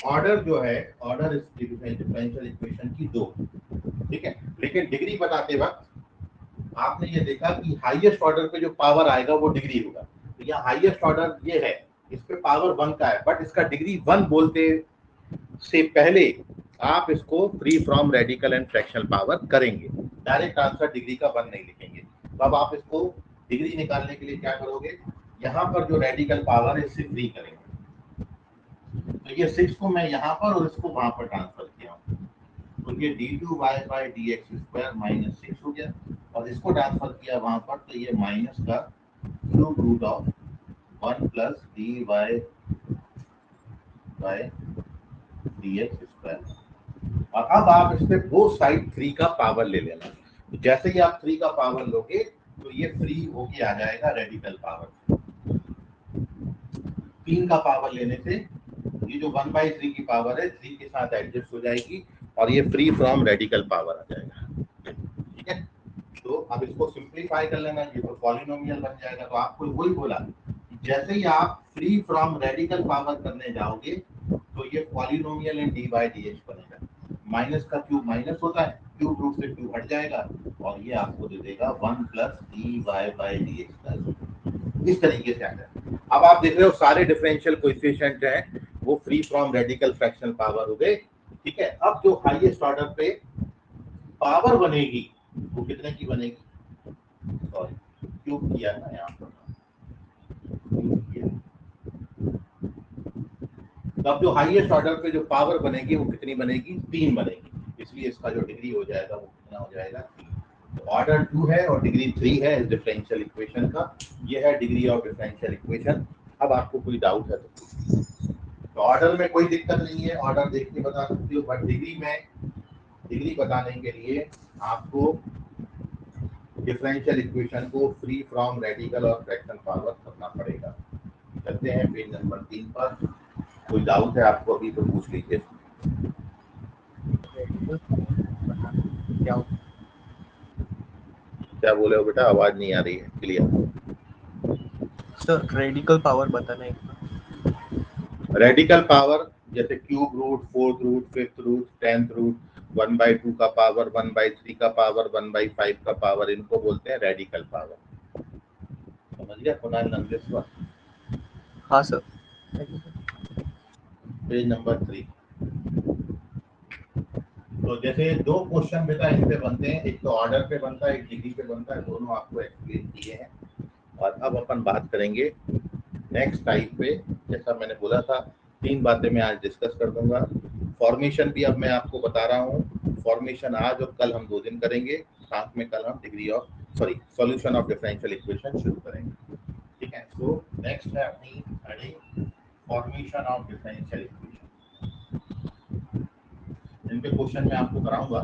ऑर्डर जो है, ऑर्डर इस डिफरेंशियल इक्वेशन की 2, ठीक है। लेकिन डिग्री बताते वक्त आपने ये देखा कि हाईएस्ट ऑर्डर पे जो पावर आएगा वो डिग्री होगा। तो यहाँ हाईएस्ट ऑर्डर ये है, इस पे पावर 1 का है, बट इसका डिग्री 1 बोलते से पहले आप इसको free from radical and fractional power करेंगे, डायरेक्ट आंसर डिग्री का 1 नहीं लिखेंगे। तो अब आप इसको डिग्री निकालने के लिए क्या करोगे, यहाँ पर जो रेडिकल पावर है इससे फ्री करेंगे। तो ये 6 को मैं यहाँ पर और इसको वहां पर ट्रांसफर किया हूँ, तो ये d2y by dx square minus 6 हो गया, और इसको ट्रांसफर किया वहां पर तो ये माइनस का cube root of 1 plus dy by dx square. और अब आप इस पे बोथ साइड 3 का पावर ले लेना। तो जैसे ही आप 3 का पावर लोगे तो ये फ्री होके आ जाएगा रेडिकल पावर। 3 का पावर लेने से ये जो 1/3 की पावर है 3 के साथ एडजस्ट हो जाएगी और ये फ्री फ्रॉम रेडिकल पावर आ जाएगा, ठीक है। तो अब इसको सिंपलीफाई कर लेना, ये तो पॉलिनोमियल बन जाएगा। तो आपको वही बोला कि जैसे ही आप फ्री फ्रॉम रेडिकल पावर करने जाओगे तो ये polynomial in D by D x बनेगा। माइनस का क्यूब माइनस होता है, क्यूब रूट से क्यूब हट जाएगा और ये आपको दे देगा 1 plus D Y by D X. इस तरीके से आता है। अब आप देख रहे हो सारे डिफरेंशियल कोएफिशिएंट हैं वो free from radical fractional power हो गए, ठीक है। अब जो हाईएस्ट ऑर्डर पे पावर बनेगी वो कितने की बनेगी, सॉरी क्यूब किया ना यहाँ पर, क्यूब किया। तो अब जो हाईएस्ट ऑर्डर पे जो पावर बनेगी वो कितनी बनेगी, 3 बनेगी। इसलिए इसका जो डिग्री हो जाएगा वो कितना हो जाएगा, 3। तो ऑर्डर 2 है और डिग्री 3 है इस डिफरेंशियल इक्वेशन का। ये है डिग्री ऑफ डिफरेंशियल इक्वेशन। अब आपको कोई डाउट है तो तो ऑर्डर में कोई दिक्कत नहीं है, ऑर्डर देख के बता सकते हो, बट डिग्री बताने के लिए आपको डिफरेंशियल इक्वेशन को फ्री फ्रॉम रेडिकल और फ्रैक्शन फॉरवर्ड करना पड़ेगा। चलते हैं पेज नंबर 3 पर। कोई डाउट है आपको अभी तो पूछ लीजिए। क्या बोले हो बेटा, आवाज नहीं आ रही है क्लियर। सर रेडिकल पावर बताना एक बार। रेडिकल पावर जैसे cube root, fourth root, fifth root, 10th root, 1/2 का पावर, 1/3 का पावर, 1/5 का पावर, इनको बोलते हैं रेडिकल पावर। समझ गया कुणाल नंदेश्वर? हाँ सर। Page number 3। तो जैसे दो क्वेश्चन बेटा इस पे बनते हैं, एक तो ऑर्डर पे बनता है, एक डिग्री पे बनता है, दोनों आपको एक्सप्लेन किए हैं। और अब अपन बात करेंगे नेक्स्ट टाइप पे। जैसा मैंने बोला था 3 बातें मैं आज डिस्कस कर दूंगा। फॉर्मेशन भी अब मैं आपको बता रहा हूँ, फॉर्मेशन आज और कल हम 2 दिन करेंगे, साथ में कल हम सॉल्यूशन ऑफ डिफरेंशियल इक्वेशन शुरू करेंगे। ठीक है, सो नेक्स्ट है अपनी heading formation of differential equation. इनके क्वेश्चन मैं आपको कराऊंगा।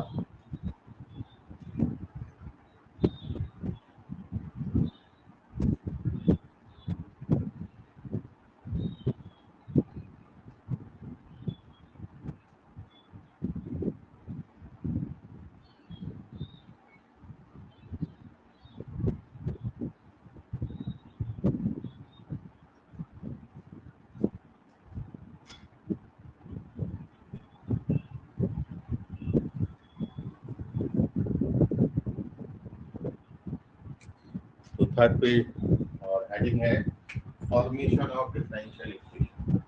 तो थर्ड पेज और हेडिंग है formation of differential equation.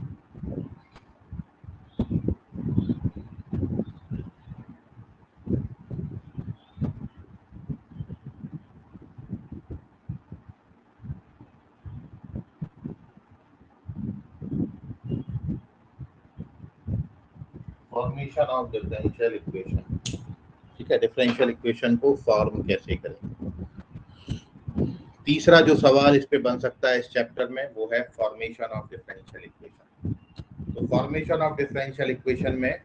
Formation of differential equation. ठीक है, डिफरेंशियल इक्वेशन को फॉर्म कैसे करें। तीसरा जो सवाल इस पे बन सकता है इस चैप्टर में वो है फॉर्मेशन ऑफ डिफरेंशियल इक्वेशन। तो फॉर्मेशन ऑफ डिफरेंशियल इक्वेशन में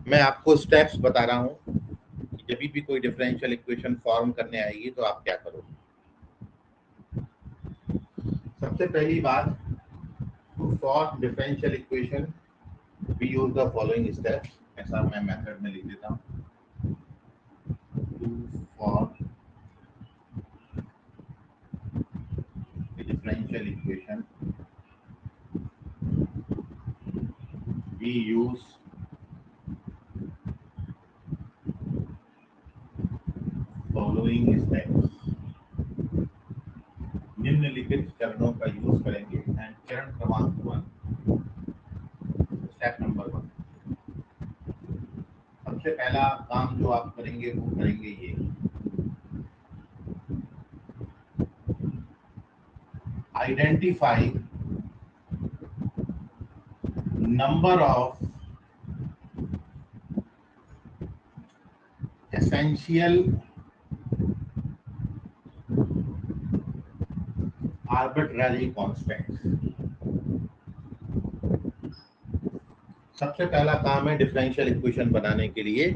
मैं आपको स्टेप्स बता रहा हूँ कि जब भी कोई डिफरेंशियल इक्वेशन फॉर्म करने आएगी तो आप क्या करोगे। सबसे पहली बात, to form differential equation we use the following steps. ऐसा मैं मेथड में लिख देता हूँ। To form differential equation we use following steps। निम्नलिखित चरणों का यूज करेंगे। एंड चरण क्रमांक 1, स्टेप नंबर 1, सबसे पहला काम जो आप करेंगे वो करेंगे ये, identify number of essential arbitrary constants। सबसे पहला काम है डिफरेंशियल इक्वेशन बनाने के लिए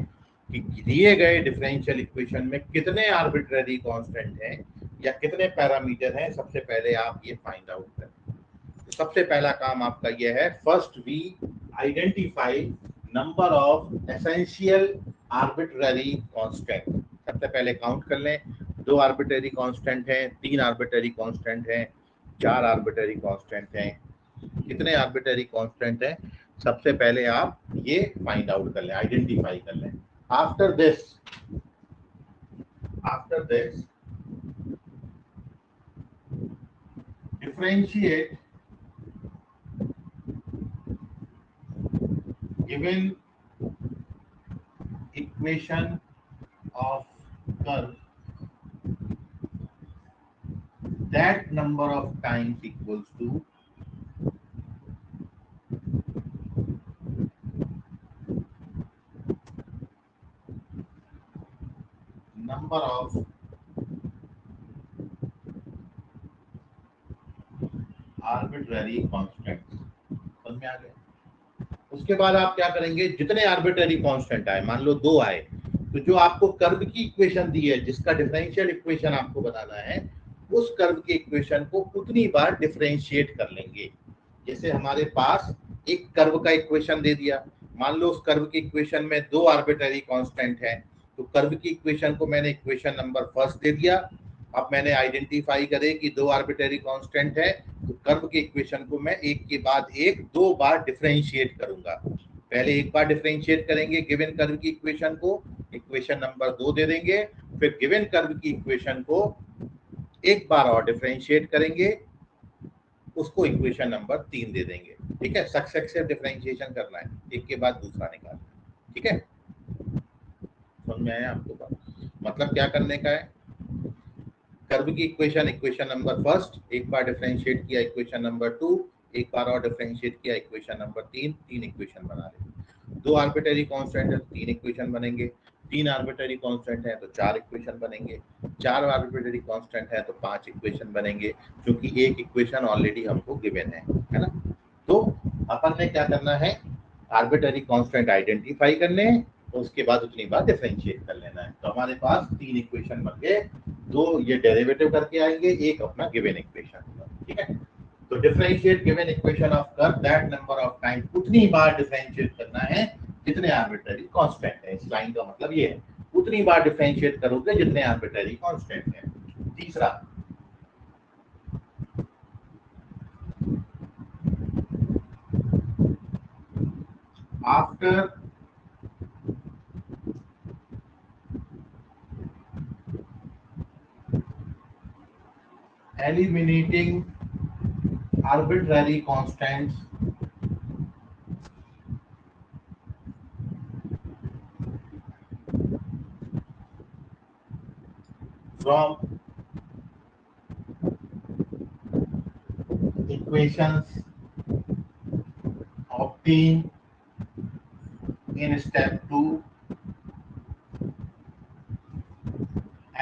कि दिए गए डिफरेंशियल इक्वेशन में कितने आर्बिट्ररी कांस्टेंट हैं या कितने पैरामीटर हैं, सबसे पहले आप ये फाइंड आउट करें। तो सबसे पहला काम आपका ये है, first we identify number of essential arbitrary constant. सबसे पहले काउंट कर लें, 2 आर्बिट्ररी कांस्टेंट हैं, 3 आर्बिट्ररी कांस्टेंट हैं, 4 आर्बिट्ररी कांस्टेंट हैं, कितने आर्बिट्ररी कांस्टेंट हैं, सबसे पहले आप ये फाइंड आउट कर लें, आइडेंटिफाई कर लें। After this differentiate given equation of curve that number of times equals to number of arbitrary constants। में आ गया। उसके बाद आप क्या करेंगे, जितने आर्बिट्ररी कांस्टेंट आए, मान लो 2 आए, तो जो आपको कर्व की इक्वेशन दी है, जिसका डिफरेंशियल इक्वेशन आपको बताना है, उस कर्व की इक्वेशन को उतनी बार डिफरेंशिएट कर लेंगे। जैसे हमारे पास एक कर्व का इक्वेशन दे दिया, मान लो उस कर्व की इक्वेशन में 2 आर्बिट्ररी कांस्टेंट है, तो कर्व की इक्वेशन को मैंने इक्वेशन नंबर फर्स्ट दे दिया। अब मैंने आइडेंटिफाई करे कि 2 आर्बिट्ररी कांस्टेंट है, तो कर्व के इक्वेशन को मैं एक के बाद एक 2 बार डिफरेंशिएट करूंगा। पहले एक बार डिफरेंशिएट करेंगे गिवन कर्व की इक्वेशन को, इक्वेशन नंबर 2 दे देंगे, फिर गिवन कर्व की इक्वेशन को एक बार और डिफरेंशिएट करेंगे, उसको इक्वेशन नंबर 3 दे देंगे। ठीक है, सक्सेसिव डिफरेंशिएशन करना है, एक के बाद दूसरा निकालना है। ठीक है, समझ में आया आपको बात? मतलब क्या करने का है, कर्व की इक्वेशन, इक्वेशन नंबर फर्स्ट, एक बार डिफरेंशिएट किया इक्वेशन नंबर 2, एक बार और डिफरेंशिएट किया इक्वेशन नंबर 3, 3 इक्वेशन बना लेंगे। 2 आर्बिट्ररी कांस्टेंट है तो 3 इक्वेशन बनेंगे, 3 आर्बिट्ररी कांस्टेंट है तो 4 इक्वेशन बनेंगे, 4 आर्बिट्ररी कांस्टेंट है तो 5 इक्वेशन बनेंगे, क्योंकि एक इक्वेशन ऑलरेडी हमको गिवन है ना। तो अपन ने क्या करना है, आर्बिट्ररी कांस्टेंट आइडेंटिफाई करने हैं, तो उसके बाद उतनी बार डिफरेंशिएट कर लेना है। तो हमारे पास 3 इक्वेशन बन गए, 2 ये डेरिवेटिव करके आएंगे, एक अपना गिवन इक्वेशन। ठीक है, तो differentiate given equation of curve that number of time, उतनी बार डिफरेंशिएट करना है जितने आर्बिट्ररी कांस्टेंट है। इस लाइन का मतलब ये है, उतनी बार डिफरेंशिएट करोगे जितने आर्बिट्ररी कांस्टेंट है। तीसरा, after eliminating arbitrary constants from equations obtained in step 2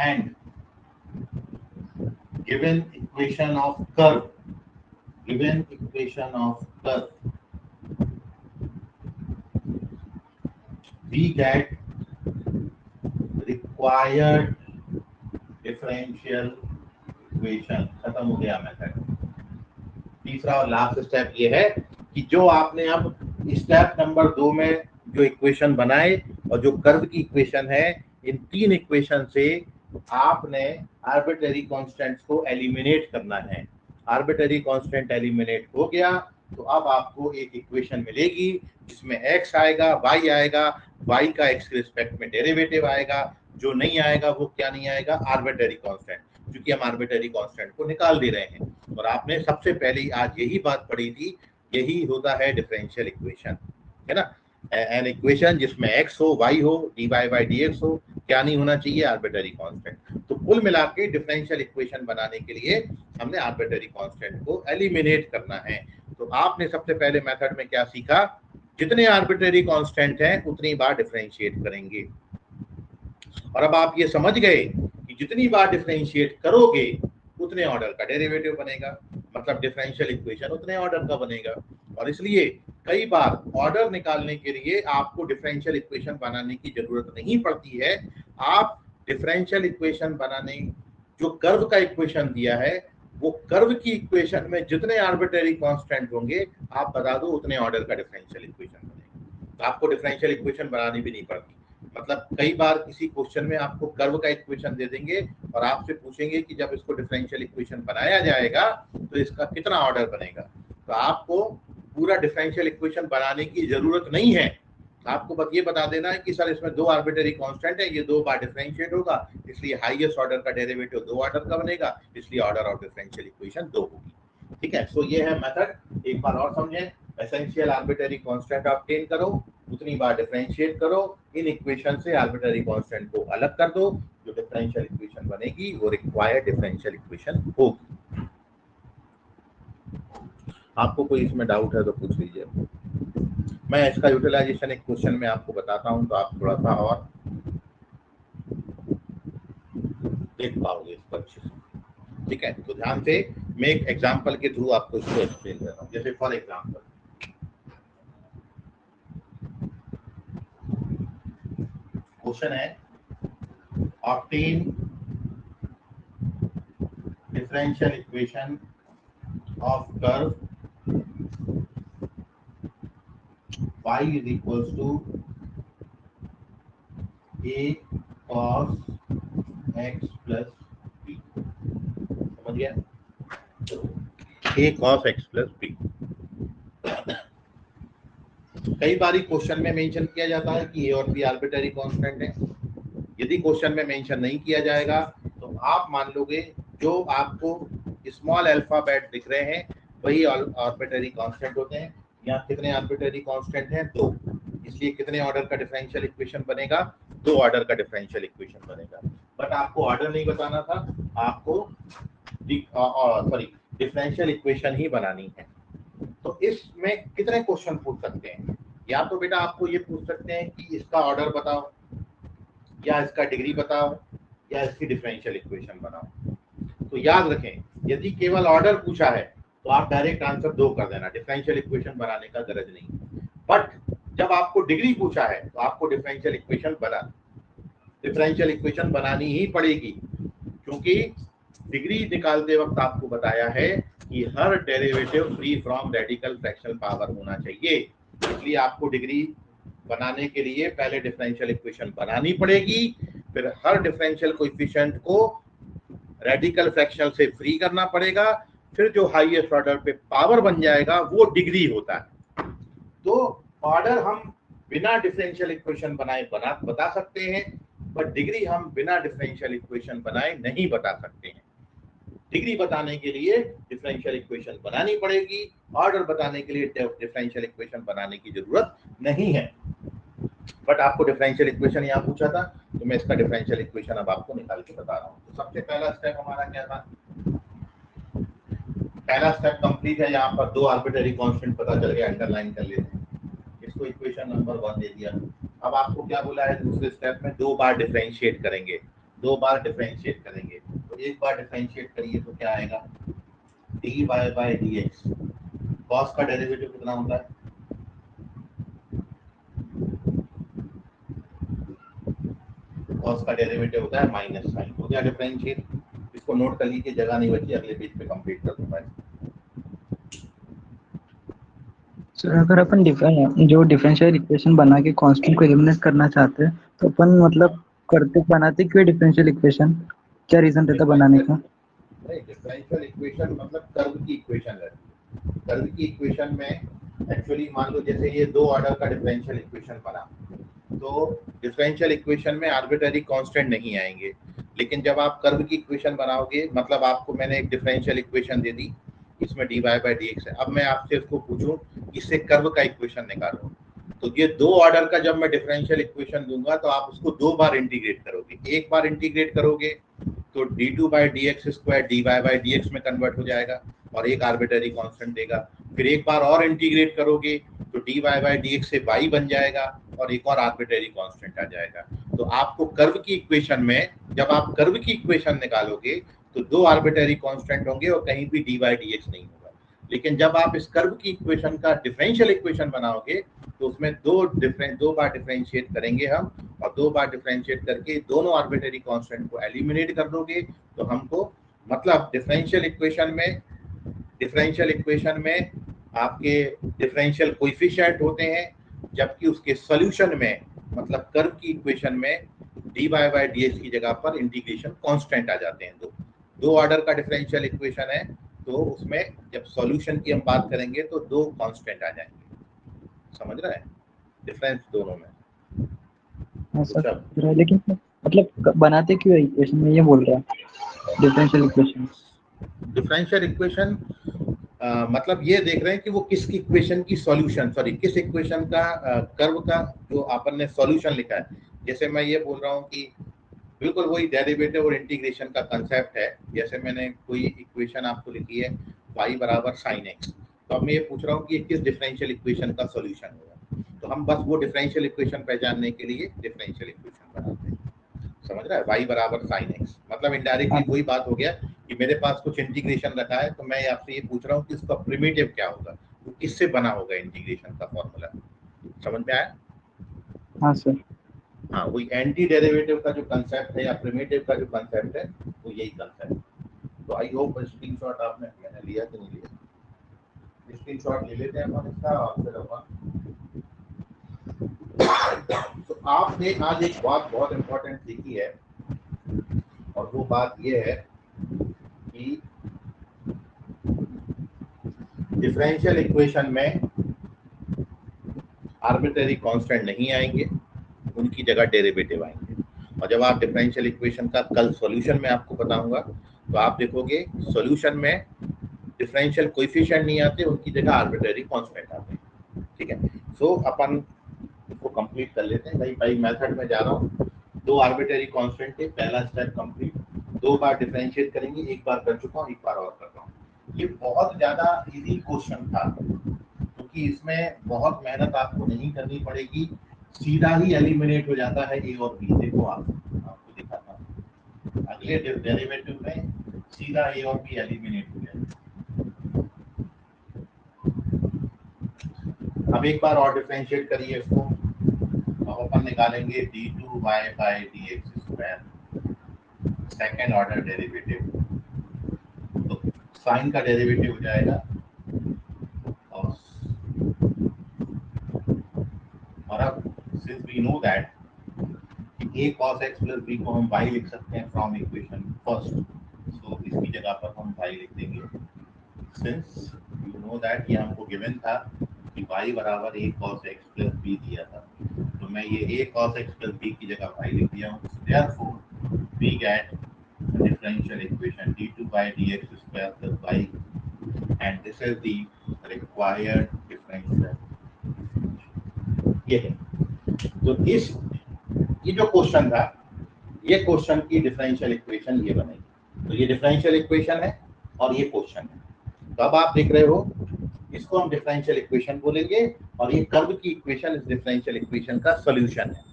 and given equation of curve, we get required differential equation। खत्म हो गया मेथड। तीसरा और लास्ट स्टेप ये है कि जो आपने अब स्टेप नंबर 2 में जो इक्वेशन बनाए और जो कर्व की इक्वेशन है, इन 3 इक्वेशन से आपने आर्बिट्ररी कांस्टेंट्स को एलिमिनेट करना है। आर्बिट्ररी कांस्टेंट एलिमिनेट हो गया तो अब आपको एक इक्वेशन मिलेगी जिसमें x आएगा, y आएगा, y का x के रिस्पेक्ट में डेरिवेटिव आएगा, जो नहीं आएगा वो क्या नहीं आएगा, आर्बिट्ररी कांस्टेंट, क्योंकि हम आर्बिट्ररी कांस्टेंट को निकाल दे रहे हैं। और आपने सबसे पहले आज यही बात पढ़ी थी, यही होता है डिफरेंशियल इक्वेशन, है ना। एन इक्वेशन जिसमें x हो, y हो, dy बाई dx हो, क्या नहीं होना चाहिए, आर्बिट्ररी कांस्टेंट। तो कुल मिला के डिफरेंशियल इक्वेशन बनाने के लिए हमने आर्बिट्ररी कांस्टेंट को एलिमिनेट करना है। तो आपने सबसे पहले मेथड में क्या सीखा, जितने आर्बिट्ररी कांस्टेंट हैं उतनी बार डिफरेंशिएट करेंगे। और अब आप ये समझ गए कि जितनी बार डिफरेंशिएट करोगे उतने ऑर्डर का डेरिवेटिव बनेगा, मतलब डिफरेंशियल इक्वेशन उतने ऑर्डर का बनेगा। और इसलिए कई बार ऑर्डर निकालने के लिए आपको डिफरेंशियल इक्वेशन बनाने की जरूरत नहीं पड़ती है। आप डिफरेंशियल इक्वेशन बनाने, जो कर्व का इक्वेशन दिया है, वो कर्व की इक्वेशन में जितने आर्बिट्ररी कांस्टेंट होंगे आप बता दो उतने ऑर्डर का डिफरेंशियल इक्वेशन बनेगा। तो आपको डिफरेंशियल इक्वेशन बनानी भी नहीं पड़ती। मतलब कई बार किसी क्वेश्चन में आपको कर्व का इक्वेशन दे देंगे और आपसे पूछेंगे कि जब इसको डिफरेंशियल इक्वेशन बनाया जाएगा तो इसका कितना ऑर्डर बनेगा। तो आपको पूरा डिफरेंशियल इक्वेशन बनाने की जरूरत नहीं है, आपको बस ये बता देना है कि सर इसमें 2 आर्बिट्ररी कांस्टेंट है, ये 2 बार डिफरेंशिएट होगा, इसलिए हाईएस्ट ऑर्डर का डेरिवेटिव 2 ऑर्डर का बनेगा, इसलिए ऑर्डर ऑफ डिफरेंशियल इक्वेशन 2 होगी। ठीक है, सो ये है मेथड। एक बार और समझें, एसेंशियल आर्बिट्ररी कांस्टेंट ऑब्टेन करो, उतनी बार डिफरेंशिएट करो, इन इक्वेशन से आर्बिट्ररी कांस्टेंट को अलग कर दो, जो डिफरेंशियल इक्वेशन बनेगी वो रिक्वायर्ड डिफरेंशियल इक्वेशन होगी। आपको कोई इसमें डाउट है तो पूछ लीजिए। मैं इसका यूटिलाइजेशन एक क्वेश्चन में आपको बताता हूं तो आप थोड़ा सा और देख पाओगे इसको अच्छे से। ठीक है, तो ध्यान से मैं एक एग्जांपल के थ्रू आपको इसको एक्सप्लेन कर रहा हूं। जैसे फॉर एग्जांपल क्वेश्चन है obtain differential equation of curve y is equals to a cos x plus b। समझ गया? a cos x plus b। कई बार क्वेश्चन में मेंशन किया जाता है कि a और b आर्बिट्ररी कांस्टेंट है। यदि क्वेश्चन में मेंशन नहीं किया जाएगा तो आप मान लोगे जो आपको स्मॉल अल्फाबेट दिख रहे हैं वही आर्बिट्ररी कांस्टेंट होते हैं। यहाँ कितने आर्बिट्ररी कांस्टेंट हैं? 2। इसलिए कितने ऑर्डर का डिफरेंशियल इक्वेशन बनेगा? 2 ऑर्डर का डिफरेंशियल इक्वेशन बनेगा। बट आपको ऑर्डर नहीं बताना था, आपको डिफरेंशियल इक्वेशन ही बनानी है। तो इसमें कितने क्वेश्चन पूछ सकते हैं? या तो बेटा आपको ये पूछ सकते हैं कि इसका ऑर्डर बताओ, या इसका डिग्री बताओ, या इसकी डिफरेंशियल इक्वेशन बनाओ। तो याद रखें, यदि केवल ऑर्डर पूछा है तो आप डायरेक्ट आंसर 2 कर देना, डिफरेंशियल इक्वेशन बनाने का गरज नहीं। बट जब आपको डिग्री पूछा है तो आपको डिफरेंशियल इक्वेशन बनानी ही पड़ेगी, क्योंकि डिग्री निकालते वक्त आपको बताया है कि हर derivative free from radical fractional power होना चाहिए। इसलिए आपको डिग्री बनाने के लिए पहले डिफरेंशियल इक्वेशन बनानी पड़ेगी, फिर हर डिफरेंशियल कोएफिशिएंट को रेडिकल फ्रैक्शनल से फ्री करना पड़ेगा, फिर जो हाईएस्ट ऑर्डर पे पावर बन जाएगा वो डिग्री होता है। तो ऑर्डर हम बिना डिफरेंशियल इक्वेशन बनाए बता सकते हैं, बट डिग्री हम बिना डिफरेंशियल इक्वेशन बनाए नहीं बता सकते हैं। डिग्री बताने के लिए डिफरेंशियल इक्वेशन बनानी पड़ेगी, ऑर्डर बताने के लिए डिफरेंशियल इक्वेशन बनाने की जरूरत नहीं है। बट आपको डिफरेंशियल इक्वेशन यहाँ पूछा था तो मैं इसका डिफरेंशियल इक्वेशन अब आपको निकाल के बता रहा हूँ। तो सबसे पहला स्टेप हमारा क्या था? पहला स्टेप कंप्लीट है। यहाँ पर 2 आर्बिट्ररी कांस्टेंट पता चल गया, अंडरलाइन कर लेते हैं। इसको इक्वेशन नंबर 1 दे दिया। अब आपको क्या बोला है? दूसरे स्टेप में 2 बार डिफरेंशिएट करेंगे, 2 बार डिफरेंशिएट करेंगे। तो एक बार डिफरेंशिएट करिए तो क्या आएगा? dy by dx। cos का डेरिवेटिव कितना होता है? cos का डेरिवेटिव होता है माइनस साइन। हो गया डिफरेंशिएट। इसको नोट कर लीजिए, जगह नहीं बची, अगले पेज पे कंप्लीट कर दूंगा। सर अगर अपन जो डिफरेंशियल इक्वेशन बना के कांस्टेंट को एलिमिनेट करना चाहते हैं तो अपन मतलब बनाते क्यों डिफरेंशियल इक्वेशन? क्या रीजन रहता बनाने का? नहीं, डिफरेंशियल इक्वेशन मतलब कर्व की इक्वेशन है। कर्व की इक्वेशन में एक्चुअली मान लो जैसे ये 2 ऑर्डर का डिफरेंशियल इक्वेशन बना, तो डिफरेंशियल इक्वेशन में आर्बिट्ररी कांस्टेंट नहीं आएंगे। लेकिन जब आप कर्व की इक्वेशन बनाओगे, मतलब आपको मैंने एक डिफरेंशियल इक्वेशन दे दी, इसमें dy by dx है। अब मैं आपसे इसको पूछूं इससे कर्व का इक्वेशन निकालो, तो ये 2 ऑर्डर का जब मैं डिफरेंशियल इक्वेशन दूंगा तो आप उसको 2 बार इंटीग्रेट करोगे। एक बार इंटीग्रेट करोगे तो d2 by dx square dy by dx में कन्वर्ट हो जाएगा और एक आर्बिट्ररी कांस्टेंट देगा। फिर एक बार और इंटीग्रेट करोगे तो dy by dx से y बन जाएगा और एक और आर्बिट्ररी कांस्टेंट आ जाएगा। तो आपको कर्व की इक्वेशन में, जब आप कर्व की इक्वेशन निकालोगे तो 2 आर्बिट्ररी कांस्टेंट होंगे और कहीं भी dy dx नहीं होगा। लेकिन जब आप इस कर्व की इक्वेशन का डिफरेंशियल इक्वेशन बनाओगे तो उसमें 2 बार डिफरेंशिएट करेंगे हम, और 2 बार डिफरेंशिएट करके दोनों आर्बिट्ररी कांस्टेंट को एलिमिनेट कर दोगे तो हमको, मतलब डिफरेंशियल इक्वेशन में आपके डिफरेंशियल कोएफिशिएंट होते हैं, जबकि उसके सॉल्यूशन में, मतलब कर्व की इक्वेशन में dy by dx की जगह पर इंटीग्रेशन कांस्टेंट आ जाते हैं। 2 ऑर्डर का डिफरेंशियल इक्वेशन है तो उसमें जब सॉल्यूशन की हम बात करेंगे तो 2 कांस्टेंट आ जाएंगे। समझ रहे हैं डिफरेंस दोनों में? हाँ सर, लेकिन मतलब बनाते क्यों इक्वेशन में, ये बोल रहा है डिफरेंशियल इक्वेशन मतलब ये देख रहे हैं कि वो किस इक्वेशन की सॉल्यूशन, किस इक्वेशन का कर्व का जो अपन ने सॉल्यूशन लिखा है। जैसे मैं ये बोल रहा हूँ कि बिल्कुल वही डेरिवेटिव और इंटीग्रेशन का कंसेप्ट है। जैसे मैंने कोई इक्वेशन आपको लिखी है y बराबर sin x, तो अब मैं ये पूछ रहा हूँ कि किस डिफरेंशियल इक्वेशन का सॉल्यूशन होगा। तो हम बस वो डिफरेंशियल इक्वेशन पहचानने के लिए डिफरेंशियल इक्वेशन बनाते हैं। समझ रहा है? y बराबर sin x मतलब इनडायरेक्टली वही बात हो गया कि मेरे पास कुछ इंटीग्रेशन रखा है, तो मैं आपसे ये पूछ रहा हूँ कि इसका प्रिमिटिव क्या होगा, वो किससे बना होगा इंटीग्रेशन का फॉर्मूला। समझ में आया? हाँ सर। हाँ, वही एंटी डेरिवेटिव का जो कंसेप्ट है या प्रिमिटिव का जो कंसेप्ट है वो यही कंसेप्ट। तो आई होप स्क्रीनशॉट आपने मैंने लिया कि नहीं लिया, स्क्रीनशॉट ले लेते हैं अपन इसका और फिर अपन। तो आपने आज एक बात बहुत इंपॉर्टेंट सीखी है और वो बात ये है कि डिफरेंशियल इक्वेशन में आर्बिट्रेरी कांस्टेंट नहीं आएंगे, उनकी जगह डेरिवेटिव आएंगे। और जब आप डिफरेंशियल इक्वेशन का कल सॉल्यूशन में आपको बताऊंगा तो आप देखोगे सॉल्यूशन में डिफरेंशियल कोएफिशिएंट नहीं आते, उनकी जगह आर्बिट्रेरी कांस्टेंट आते हैं। ठीक है, सो अपन इसको कंप्लीट कर लेते हैं। भाई मेथड में जा रहा हूँ, दो आर्बिट्रेरी कांस्टेंट है, पहला स्टेप कंप्लीट। 2 बार डिफरेंशिएट करेंगे, एक बार कर चुका हूँ, एक बार और कर रहा हूँ। ये बहुत ज्यादा इजी क्वेश्चन था क्योंकि इसमें बहुत मेहनत आपको नहीं करनी पड़ेगी, सीधा ही एलिमिनेट हो जाता है ए और बी। देखो आपको दिखाता हूँ, अगले डेरिवेटिव में सीधा ए और बी एलिमिनेट हो जाएगा। अब एक बार और डिफरेंशिएट करिए इसको, अब अपन निकालेंगे d2y by dx square, second order derivative. तो साइन का डेरिवेटिव हो जाएगा और अब since we know that a cos x plus b को हम y लिख सकते हैं फ्रॉम इक्वेशन फर्स्ट, सो इसकी जगह पर हम y लिख देंगे। सिंस यू नो दैट ये हमको गिवन था कि y बराबर a cos x plus b दिया था, तो मैं ये a cos x plus b की जगह y लिख दिया हूँ। Therefore we get differential equation d2 by dx square plus y, and this is the required differential। ये है, तो ये जो क्वेश्चन था, ये क्वेश्चन की डिफरेंशियल इक्वेशन ये बनेगी। तो ये डिफरेंशियल इक्वेशन है और ये क्वेश्चन है। तो अब आप देख रहे हो, इसको हम डिफरेंशियल इक्वेशन बोलेंगे और ये कर्व की इक्वेशन इस डिफरेंशियल इक्वेशन का सॉल्यूशन है।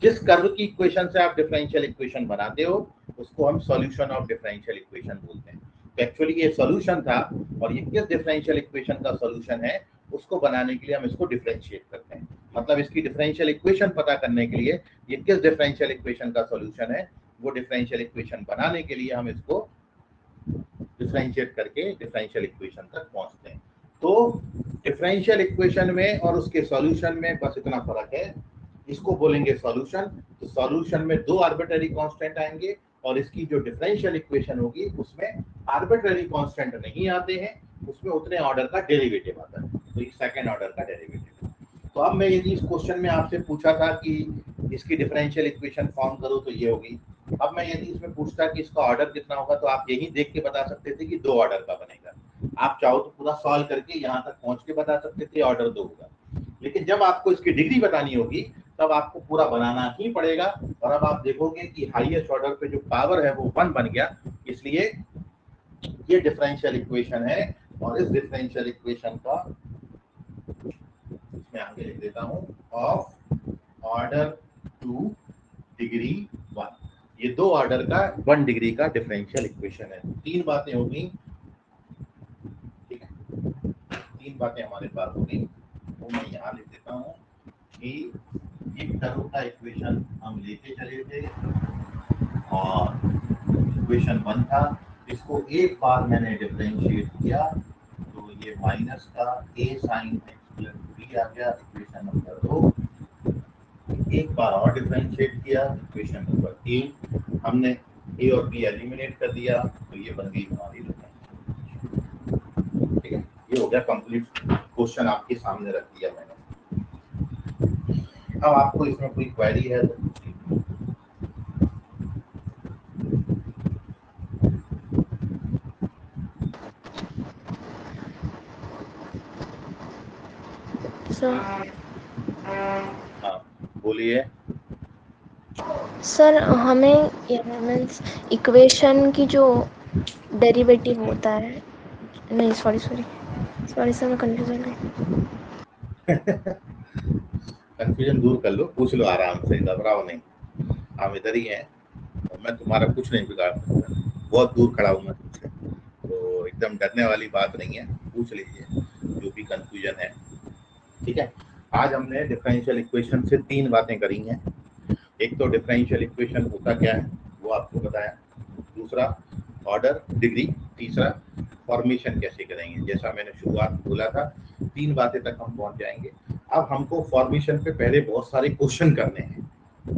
जिस कर्व की इक्वेशन से आप डिफरेंशियल इक्वेशन बनाते हो उसको हम सॉल्यूशन ऑफ डिफरेंशियल इक्वेशन बोलते हैं। तो एक्चुअली ये सॉल्यूशन था और ये किस डिफरेंशियल इक्वेशन का सॉल्यूशन है उसको बनाने के लिए हम इसको डिफरेंशिएट करते हैं। मतलब इसकी डिफरेंशियल इक्वेशन पता करने के लिए ये किस डिफरेंशियल इक्वेशन का सॉल्यूशन है, वो डिफरेंशियल इक्वेशन बनाने के लिए हम इसको डिफरेंशिएट करके डिफरेंशियल इक्वेशन तक पहुंचते हैं। तो डिफरेंशियल इक्वेशन में और उसके सॉल्यूशन में बस इतना फर्क है, इसको बोलेंगे सॉल्यूशन। तो सॉल्यूशन में 2 आर्बिट्रेरी कांस्टेंट आएंगे और इसकी जो डिफरेंशियल इक्वेशन होगी उसमें आर्बिट्रेरी कांस्टेंट नहीं आते हैं, उसमें उतने ऑर्डर का डेरिवेटिव आता है, तो ये सेकंड ऑर्डर का डेरिवेटिव। तो अब मैं यदि इस क्वेश्चन में आपसे पूछा था कि इसकी डिफरेंशियल इक्वेशन फॉर्म करो तो ये होगी, अब मैं यदि इसमें पूछता कि इसका ऑर्डर कितना होगा तो आप यही देख के बता सकते थे कि 2 ऑर्डर का बनेगा। आप चाहो तो पूरा सॉल्व करके यहाँ तक पहुंच के बता सकते थे ऑर्डर 2 होगा, लेकिन जब आपको इसकी डिग्री बतानी होगी तब आपको पूरा बनाना ही पड़ेगा। और अब आप देखोगे कि हाईएस्ट ऑर्डर पे जो पावर है वो 1 बन गया, इसलिए ये डिफरेंशियल इक्वेशन है। और इस डिफरेंशियल इक्वेशन का इसमें आगे लिख देता हूं, ऑफ ऑर्डर 2 डिग्री 1, ये 2 ऑर्डर का 1 डिग्री का डिफरेंशियल इक्वेशन है। 3 बातें होगी, ठीक है, 3 बातें हमारे पास होगी, वो मैं यहाँ लिख देता हूँ कि ये कर्व का इक्वेशन हम लेते चले थे और इक्वेशन 1 था, इसको एक बार मैंने डिफरेंशिएट किया तो ये माइनस का a sin x plus b आ गया इक्वेशन नंबर 2। एक बार और डिफरेंशिएट किया इक्वेशन नंबर 3, हमने a और b एलिमिनेट कर दिया तो ये बन गई हमारी डिफरेंशियल। ठीक है, ये हो गया कंप्लीट क्वेश्चन, आपके सामने रख दिया मैंने। अब आपको इसमें कोई क्वेरी है तो हाँ बोलिए। सर हमें मीन्स इक्वेशन की जो डेरिवेटिव होता है, नहीं सॉरी सर मैं कंफ्यूज हो गई। कंफ्यूजन दूर कर लो, पूछ लो आराम से, घबराओ नहीं, हम इधर ही हैं और मैं तुम्हारा कुछ नहीं बिगाड़ सकता, बहुत दूर खड़ा हूँ मैं तुमसे, तो एकदम डरने वाली बात नहीं है, पूछ लीजिए जो भी कंफ्यूजन है। ठीक है, आज हमने डिफरेंशियल इक्वेशन से 3 बातें करी हैं। एक तो डिफरेंशियल इक्वेशन होता क्या है वो आपको बताया, दूसरा ऑर्डर, डिग्री, तीसरा फॉर्मेशन कैसे करेंगे। जैसा मैंने शुरुआत में बोला था 3 बातें तक हम पहुंच जाएंगे। अब हमको फॉर्मेशन पे पहले बहुत सारे क्वेश्चन करने हैं,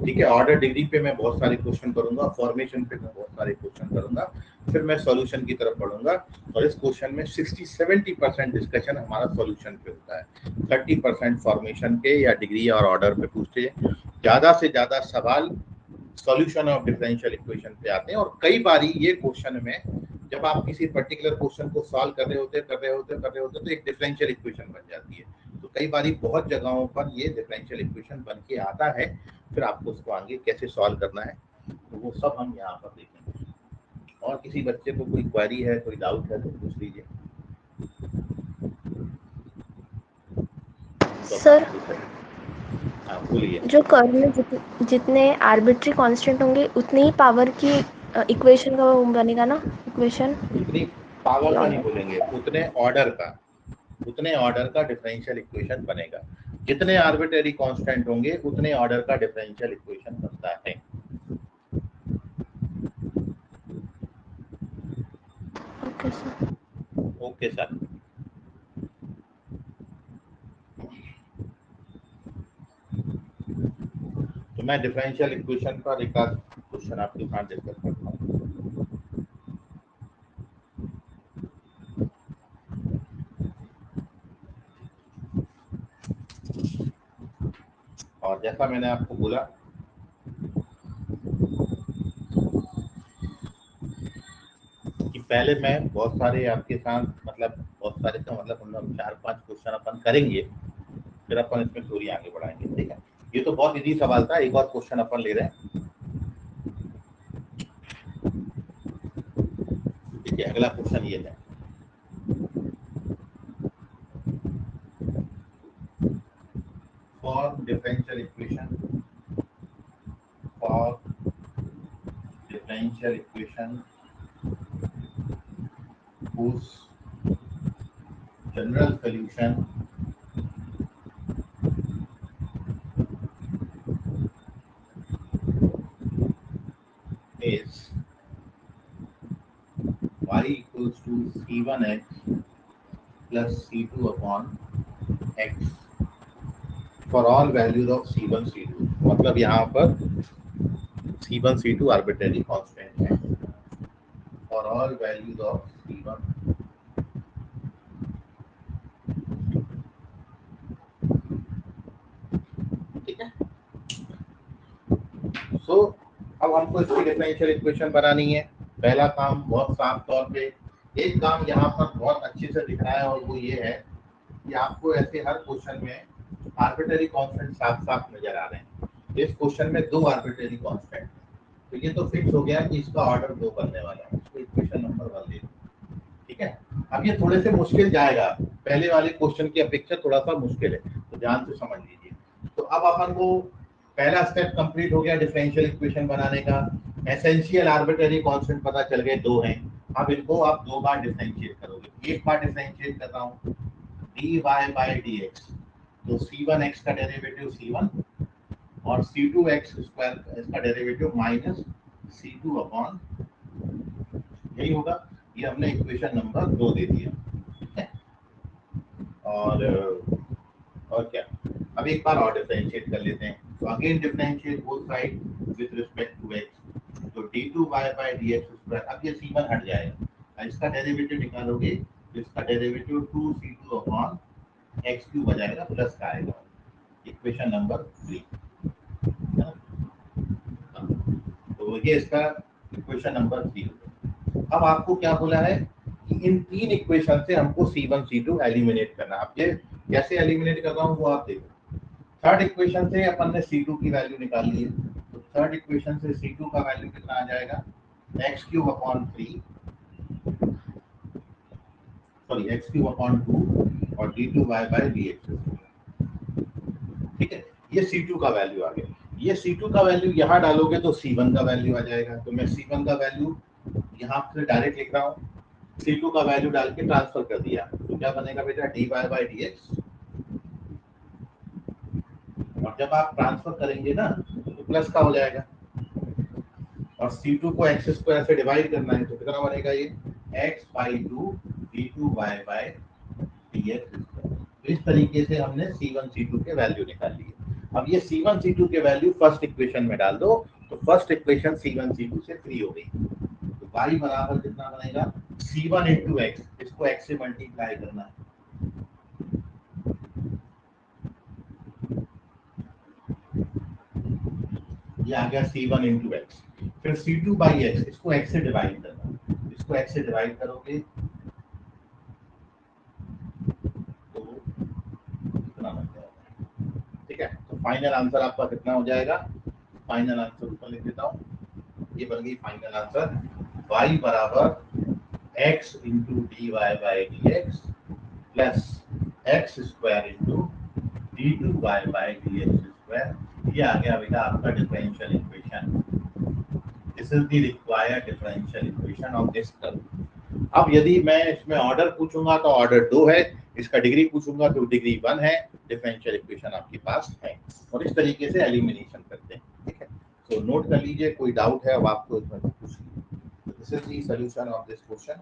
ठीक है। ऑर्डर डिग्री पे मैं बहुत सारे क्वेश्चन करूंगा, फॉर्मेशन पे मैं बहुत सारे क्वेश्चन करूंगा, फिर मैं सॉल्यूशन की तरफ बढ़ूंगा। और इस क्वेश्चन में 60-70% डिस्कशन हमारा सॉल्यूशन पे होता है, 30% फॉर्मेशन पे या डिग्री और ऑर्डर पे पूछते हैं। ज्यादा से ज्यादा सवाल सॉल्यूशन ऑफ डिफरेंशियल इक्वेशन पे आते हैं। और कई बारी ये क्वेश्चन में जब आप किसी पर्टिकुलर क्वेश्चन को सॉल्व कर रहे होते तो एक डिफरेंशियल इक्वेशन बन जाती है। तो कई बारी बहुत जगहों पर ये डिफरेंशियल इक्वेशन बन के आता है, फिर आपको उसको आगे कैसे सॉल्व करना है तो वो सब हम यहाँ पर देखेंगे। और किसी बच्चे को कोई क्वेरी है, कोई डाउट है तो पूछ लीजिए। सर, हाँ बोलिए। जो कर्व में जितने आर्बिट्री कांस्टेंट होंगे उतनी ही पावर की इक्वेशन का वो बनेगा ना, इक्वेशन उतनी पावर का नहीं बोलेंगे, उतने ऑर्डर का डिफरेंशियल इक्वेशन बनेगा। जितने आर्बिट्रेरी कांस्टेंट होंगे उतने ऑर्डर का डिफरेंशियल इक्वेशन बनता है। Okay sir. Okay sir. तो मैं डिफरेंशियल इक्वेशन पर एक आध क्वेश्चन आपके साथ डिस्कस करता हूँ। और जैसा मैंने आपको बोला कि पहले मैं बहुत सारे आपके साथ बहुत सारे का हम 4-5 क्वेश्चन अपन करेंगे, फिर अपन इसमें थोड़ी आगे बढ़ाएंगे, ठीक है। ये तो बहुत इजी सवाल था, एक और क्वेश्चन अपन ले रहे हैं। देखिए अगला क्वेश्चन ये है, for differential equation whose general solution is y equals to c1x plus c2 upon x for all values of c1 c2। मतलब यहाँ पर c1 c2 आर्बिट्रेरी कांस्टेंट है for all values of c1 ठीक है। सो अब हमको इसकी डिफरेंशियल इक्वेशन बनानी है। पहला काम बहुत साफ तौर पे, एक काम यहाँ पर बहुत अच्छे से दिख रहा है और वो ये है कि आपको ऐसे हर क्वेश्चन में आर्बिट्रेरी कांस्टेंट साफ साफ नजर आ रहे हैं। इस क्वेश्चन में 2 आर्बिट्रेरी कांस्टेंट, तो ये तो फिक्स हो गया कि इसका ऑर्डर 2 बनने वाला है। इसको इक्वेशन नंबर 1 ले लो, ठीक है। अब ये थोड़े से मुश्किल जाएगा, पहले वाले क्वेश्चन की अपेक्षा थोड़ा सा मुश्किल है, तो ध्यान से समझ लीजिए। तो अब अपन को पहला स्टेप कंप्लीट हो गया डिफरेंशियल इक्वेशन बनाने का। एसेंशियल आर्बिट्रेरी कांस्टेंट पता चल गए, 2 हैं। अब इनको आप 2 बार डिफरेंशिएट करोगे। एक बार डिफरेंशिएट कर रहा हूँ dy by dx, तो c1x का डेरिवेटिव c1 और c2x स्क्वायर इसका डेरिवेटिव माइनस c2 अपॉन, यही होगा। ये हमने इक्वेशन नंबर 2 दे दिया, ठीक है। और क्या, अब एक बार और डिफरेंशिएट कर लेते हैं। तो again differentiate both side with respect to x, तो d2y by dx स्क्वायर। अब ये c1 हट जाएगा, इसका डेरिवेटिव निकालोगे, इसका derivative 2c2 upon x cube आ जाएगा, प्लस का आएगा, इक्वेशन नंबर 3। तो ये इसका इक्वेशन नंबर 3 हो गया। अब आपको क्या बोला है कि इन 3 इक्वेशन से हमको c1 c2 एलिमिनेट करना। अब ये कैसे एलिमिनेट कर रहा हूँ वो आप देखो। थर्ड इक्वेशन से अपन ने c2 की वैल्यू निकाल ली है, तो थर्ड इक्वेशन से c2 का वैल्यू कितना आ जाएगा, x cube upon 3, sorry x cube upon 2 और d2y by dx, ठीक है। ये c2 का वैल्यू आ गया। ये c2 का वैल्यू यहाँ डालोगे तो c1 का वैल्यू आ जाएगा। तो मैं c1 का वैल्यू यहाँ से डायरेक्ट लिख रहा हूँ, c2 का वैल्यू डाल के ट्रांसफर कर दिया, तो क्या बनेगा बेटा dy by dx और जब आप ट्रांसफर करेंगे ना तो प्लस का हो जाएगा, और C2 को x स्क्वायर से डिवाइड करना है तो कितना बनेगा ये x by 2 d2y by dx। तो इस तरीके से हमने C1 C2 के वैल्यू निकाल लिए। अब ये C1 C2 के वैल्यू फर्स्ट इक्वेशन में डाल दो तो फर्स्ट इक्वेशन C1 C2 से फ्री हो गई। तो y बराबर कितना बनेगा C1 इंटू एक्स, इसको x से मल्टीप्लाई करना है, ये आ गया C1 इंटू एक्स। फिर C2 बाई एक्स, इसको x से डिवाइड करना, इसको x से डिवाइड करोगे तो कितना बन जाएगा। ठीक है, तो फाइनल आंसर आपका कितना हो जाएगा, फाइनल आंसर ऊपर लिख देता हूँ, ये बन गई फाइनल आंसर y बराबर x into D Y by D X plus X square into D two Y by D X square. ये आ गया बेटा आपका differential equation. This is the required differential equation of this curve. अब यदि मैं इसमें ऑर्डर पूछूंगा तो ऑर्डर 2 है, इसका डिग्री पूछूंगा तो डिग्री 1 है, डिफरेंशियल इक्वेशन आपके पास है। और इस तरीके से एलिमिनेशन करते हैं। ठीक है, तो नोट कर लीजिए, कोई डाउट है अब आपको इसमें पूछ लीजिए। This is the solution of this question.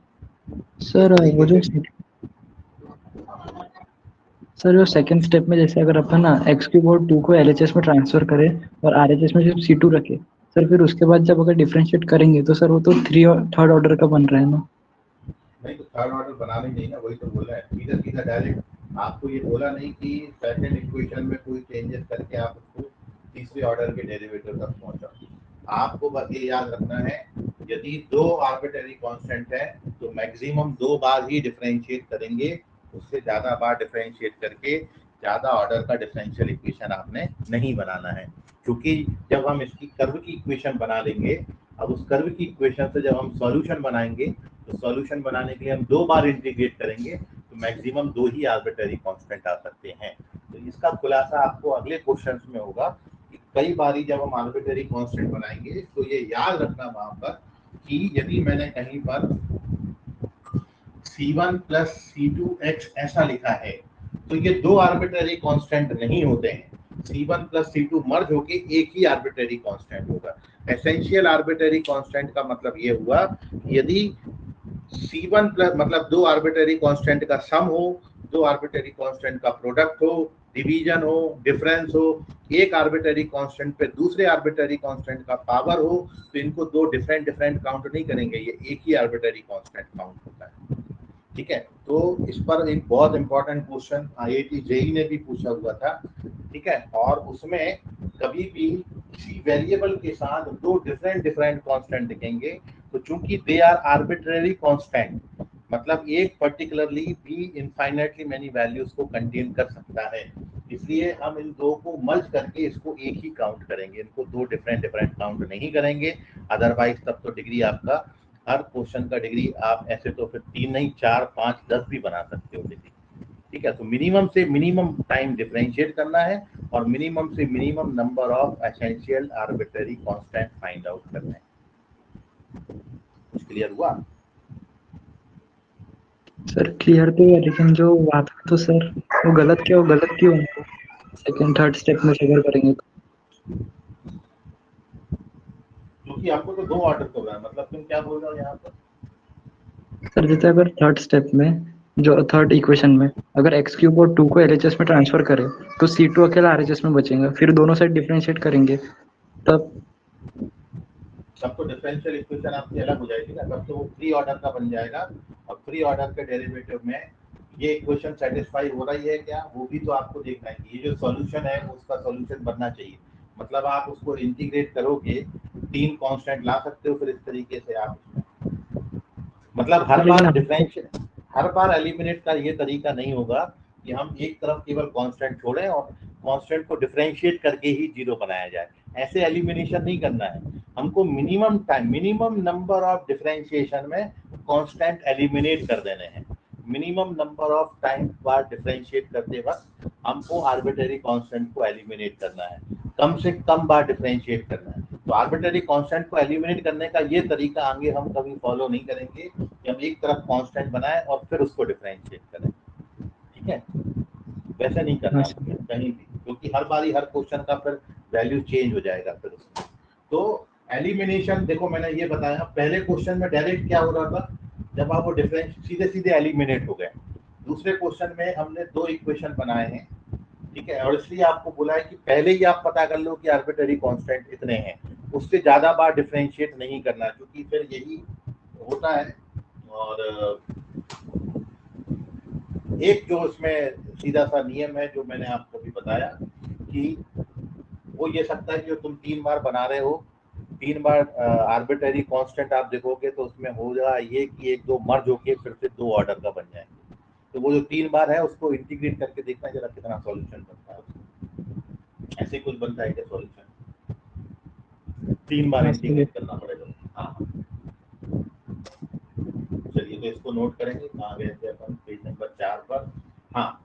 Sir वो जो सेकंड स्टेप में जैसे अगर अपन ना एक्स क्यूब और 2 को एलएचएस में ट्रांसफर करें और आरएचएस में सिर्फ C2 रखे, सर फिर उसके बाद जब अगर डिफरेंशिएट करेंगे तो सर वो तो थर्ड ऑर्डर का बन रहा है ना। नहीं तो थर्ड ऑर्डर बनाना ही नहीं ना, वही तो बोला है, सीधा सीधा डायरेक्ट आपको ये बोला नहीं कि सेकंड इक्वेशन में कोई चेंजेस करके आप उसको तीसरे ऑर्डर के डेरिवेटिव तक पहुंचाओ। आपको बस ये याद रखना है, यदि दो आर्बिट्ररी कांस्टेंट है तो मैक्सिमम 2 बार ही डिफरेंशिएट करेंगे, उससे ज्यादा बार डिफरेंशिएट करके ज्यादा ऑर्डर का डिफरेंशियल इक्वेशन आपने नहीं बनाना है। क्योंकि जब हम इसकी कर्व की इक्वेशन बना लेंगे, अब उस कर्व की इक्वेशन से जब हम सॉल्यूशन बनाएंगे तो सॉल्यूशन बनाने के लिए हम 2 बार इंटीग्रेट करेंगे तो मैक्सिमम 2 ही आर्बिट्ररी कांस्टेंट आ सकते हैं। तो इसका खुलासा आपको अगले क्वेश्चंस में होगा कि कई बारी जब हम आर्बिट्ररी कांस्टेंट बनाएंगे तो ये याद रखना वहां पर कि यदि मैंने कहीं पर C1 प्लस C2x ऐसा लिखा है तो ये 2 आर्बिट्ररी कांस्टेंट नहीं होते हैं। C1 प्लस C2 मर्ज होके एक ही आर्बिट्ररी कांस्टेंट होगा। एसेंशियल आर्बिट्ररी कांस्टेंट का मतलब ये हुआ यदि C1 प्लस मतलब 2 आर्बिट्ररी कांस्टेंट का सम हो, 2 आर्बिट्ररी कांस्टेंट का प्रोडक्ट हो, डिवीजन हो, डिफरेंस हो, एक आर्बिट्ररी कांस्टेंट पे दूसरे आर्बिट्ररी कांस्टेंट का पावर हो, तो इनको 2 डिफरेंट काउंट नहीं करेंगे, ये एक ही आर्बिट्ररी कांस्टेंट काउंट होता है। ठीक है, तो इस पर एक बहुत इंपॉर्टेंट क्वेश्चन IIT JEE ने भी पूछा हुआ था। ठीक है, और उसमें कभी भी किसी वेरिएबल के साथ 2 डिफरेंट कांस्टेंट दिखेंगे तो चूंकि दे आर आर्बिट्ररी कांस्टेंट, मतलब एक पर्टिकुलरली भी इनफाइनाइटली मेनी वैल्यूज को कंटेन कर सकता है, इसलिए हम इन दो को मर्ज करके इसको एक ही काउंट करेंगे, इनको 2 डिफरेंट काउंट नहीं करेंगे। अदरवाइज तब तो डिग्री आपका हर क्वेश्चन का डिग्री आप ऐसे तो फिर 3 नहीं 4 5 10 भी बना सकते हो डिग्री। ठीक है, तो मिनिमम से मिनिमम टाइम डिफरेंशिएट करना है और मिनिमम से minimum number of essential arbitrary constant find out करना है। कुछ क्लियर हुआ? सर क्लियर तो है, लेकिन जो वहाँ पे तो सर वो गलत क्यों सेकंड थर्ड स्टेप में अगर करेंगे तो? क्योंकि आपको तो 2 ऑर्डर को है, मतलब तुम क्या बोल रहे हो यहाँ पर? सर जैसे अगर थर्ड स्टेप में जो थर्ड इक्वेशन में अगर एक्स क्यूब और 2 को एलएचएस में ट्रांसफर करें तो C2 अकेला आरएचएस में बचेगा, फिर दोनों साइड डिफरेंशिएट करेंगे तब तो डिफरेंशियल इक्वेशन आपकी अलग हो जाएगी ना, तब तो वो 3 ऑर्डर का बन जाएगा और 3 ऑर्डर के डेरिवेटिव में ये इक्वेशन सेटिस्फाई हो रही है क्या, वो भी तो आपको देखना है कि ये जो सॉल्यूशन है उसका सॉल्यूशन बनना चाहिए। मतलब आप उसको इंटीग्रेट करोगे 3 कांस्टेंट ला सकते हो, फिर इस तरीके से आप मतलब हर बार एलिमिनेट का ये तरीका नहीं होगा कि हम एक तरफ केवल कांस्टेंट छोड़ें और कांस्टेंट को डिफरेंशिएट करके ही 0 बनाया जाए, ऐसे एलिमिनेशन नहीं करना है। हमको minimum time minimum number of differentiation में कांस्टेंट एलिमिनेट कर देने हैं। Minimum number of time bar differentiate करते वक्त हमको आर्बिट्ररी कांस्टेंट को एलिमिनेट करना है, कम से कम बार डिफरेंशिएट करना है। तो आर्बिट्ररी कांस्टेंट को एलिमिनेट करने का ये तरीका आगे हम कभी फॉलो नहीं करेंगे कि हम एक तरफ कांस्टेंट बनाएं और फिर उसको डिफरेंशिएट करें। ठीक है, वैसे नहीं करना कहीं भी। क्योंकि हर बारी हर क्वेश्चन का फिर वैल्यू चेंज हो जाएगा फिर उसमें। तो एलिमिनेशन देखो मैंने ये बताया, पहले क्वेश्चन में डायरेक्ट क्या हो रहा था, जब आप वो डिफरेंस सीधे सीधे एलिमिनेट हो गए। दूसरे क्वेश्चन में हमने 2 इक्वेशन बनाए हैं, ठीक है, और इसलिए आपको बोला है कि पहले ही आप पता कर लो कि आर्बिट्ररी कांस्टेंट इतने हैं, उससे ज्यादा बार डिफरेंशिएट नहीं करना, क्योंकि फिर यही होता है। और एक जो इसमें सीधा सा नियम है जो मैंने आपको भी बताया कि वो ये सकता है कि जो तुम 3 बार बना रहे हो, 3 बार आर्बिट्ररी कांस्टेंट आप देखोगे तो उसमें होगा ये कि 1-2 मर्ज होके फिर से 2 ऑर्डर का बन जाएंगे। तो वो जो 3 बार है उसको इंटीग्रेट करके देखना जरा कितना सॉल्यूशन बनता है। ऐसे कुछ बनता है क्या सॉल्यूशन? 3 बार हाँ, इंटीग्रेट करना पड़ेगा। हाँ, चलिए तो इसको नोट करेंगे। कहाँ गए थे अपन? पेज नंबर 4 पर। हाँ,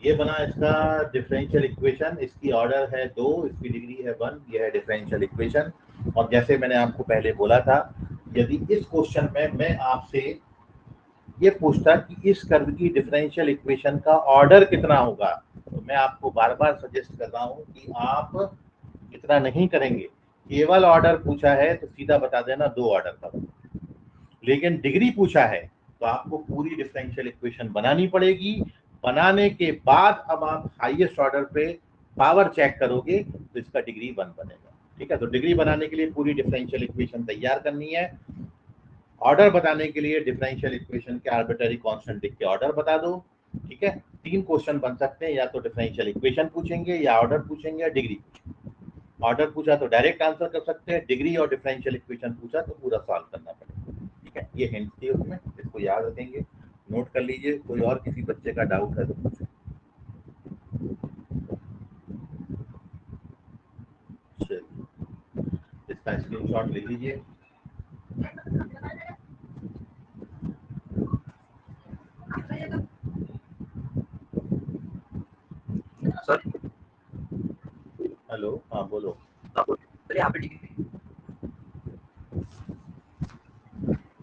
ये बना इसका डिफरेंशियल इक्वेशन, इसकी ऑर्डर है 2, इसकी डिग्री है 1, ये है डिफरेंशियल इक्वेशन। और जैसे मैंने आपको पहले बोला था, यदि इस क्वेश्चन में मैं आपसे ये पूछता कि इस कर्व की डिफरेंशियल इक्वेशन का ऑर्डर कितना होगा, तो मैं आपको बार बार सजेस्ट कर रहा हूँ कि आप इतना नहीं करेंगे। केवल ऑर्डर पूछा है तो सीधा बता देना 2 ऑर्डर का, लेकिन डिग्री पूछा है तो आपको पूरी डिफरेंशियल इक्वेशन बनानी पड़ेगी। बनाने के बाद अब आप हाईएस्ट ऑर्डर पे पावर चेक करोगे तो इसका डिग्री 1 बनेगा। ठीक है, तो डिग्री बनाने के लिए पूरी डिफरेंशियल इक्वेशन तैयार करनी है। ऑर्डर बताने के लिए डिफरेंशियल इक्वेशन के आर्बिट्ररी कांस्टेंट लिख के ऑर्डर बता दो। ठीक है, 3 क्वेश्चन बन सकते हैं, या तो डिफरेंशियल इक्वेशन पूछेंगे, या ऑर्डर पूछेंगे, या डिग्री पूछेंगे। ऑर्डर पूछा तो डायरेक्ट आंसर कर सकते हैं, डिग्री और डिफरेंशियल इक्वेशन पूछा तो पूरा सॉल्व करना पड़ेगा। ठीक है, ये हिंट थी उसमें, इसको याद रखेंगे, नोट कर लीजिए। कोई और किसी बच्चे का डाउट है तो पूछें। इसका स्क्रीनशॉट ले लीजिए। सर हेलो, हाँ बोलो। सर यहाँ पे डिग्री,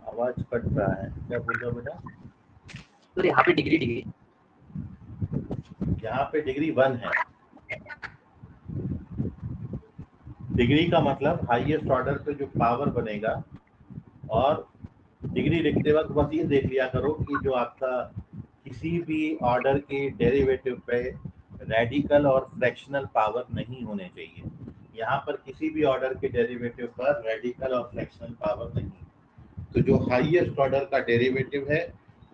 आवाज कट रहा है, क्या बोल रहे हो बेटा? सर यहाँ पे डिग्री डिग्री यहाँ पे डिग्री 1 है। डिग्री का मतलब हाईएस्ट ऑर्डर पे जो पावर बनेगा, और डिग्री लिखते वक्त बस ये देख लिया करो कि जो आपका किसी भी ऑर्डर के डेरिवेटिव पे रेडिकल और फ्रैक्शनल पावर नहीं होने चाहिए। यहाँ पर किसी भी ऑर्डर के डेरिवेटिव पर रेडिकल और फ्रैक्शनल पावर नहीं। तो जो हाईएस्ट ऑर्डर का डेरिवेटिव है,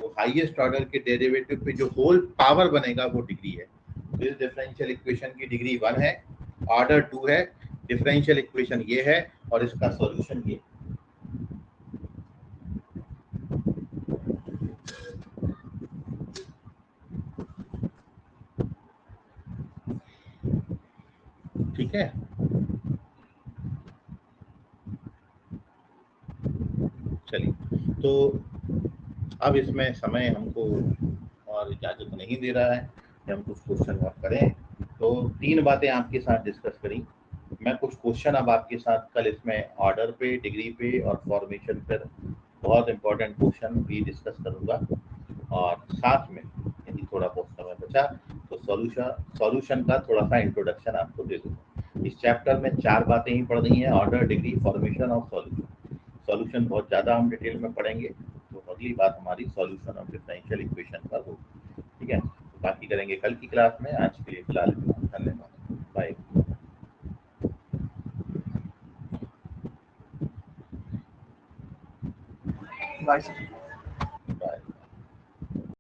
वो हाईएस्ट ऑर्डर के डेरिवेटिव पे जो होल पावर बनेगा वो डिग्री है। तो इस डिफरेंशियल इक्वेशन की डिग्री 1 है, ऑर्डर 2 है, डिफरेंशियल इक्वेशन ये है, और इसका सॉल्यूशन ये। ठीक है, चलिए तो अब इसमें समय हमको और इजाजत नहीं दे रहा है कि हम कुछ क्वेश्चन और करें। तो 3 बातें आपके साथ डिस्कस करी। मैं कुछ क्वेश्चन अब आपके साथ कल इसमें ऑर्डर पे, डिग्री पे और फॉर्मेशन पर बहुत इंपॉर्टेंट क्वेश्चन भी डिस्कस करूंगा। और साथ में यदि थोड़ा बहुत समय बचा तो सॉल्यूशन का थोड़ा सा इंट्रोडक्शन आपको दे दूंगा। इस चैप्टर में 4 बातें ही पढ़नी है, ऑर्डर, डिग्री, फॉर्मेशन और सॉल्यूशन। सॉल्यूशन बहुत ज़्यादा हम डिटेल में पढ़ेंगे, तो अगली बात हमारी सॉल्यूशन ऑफ डिफरेंशियल इक्वेशन पर होगी। ठीक है, तो बाकी करेंगे कल की क्लास में। आज के लिए फिलहाल धन्यवाद, बाय। Bye sir.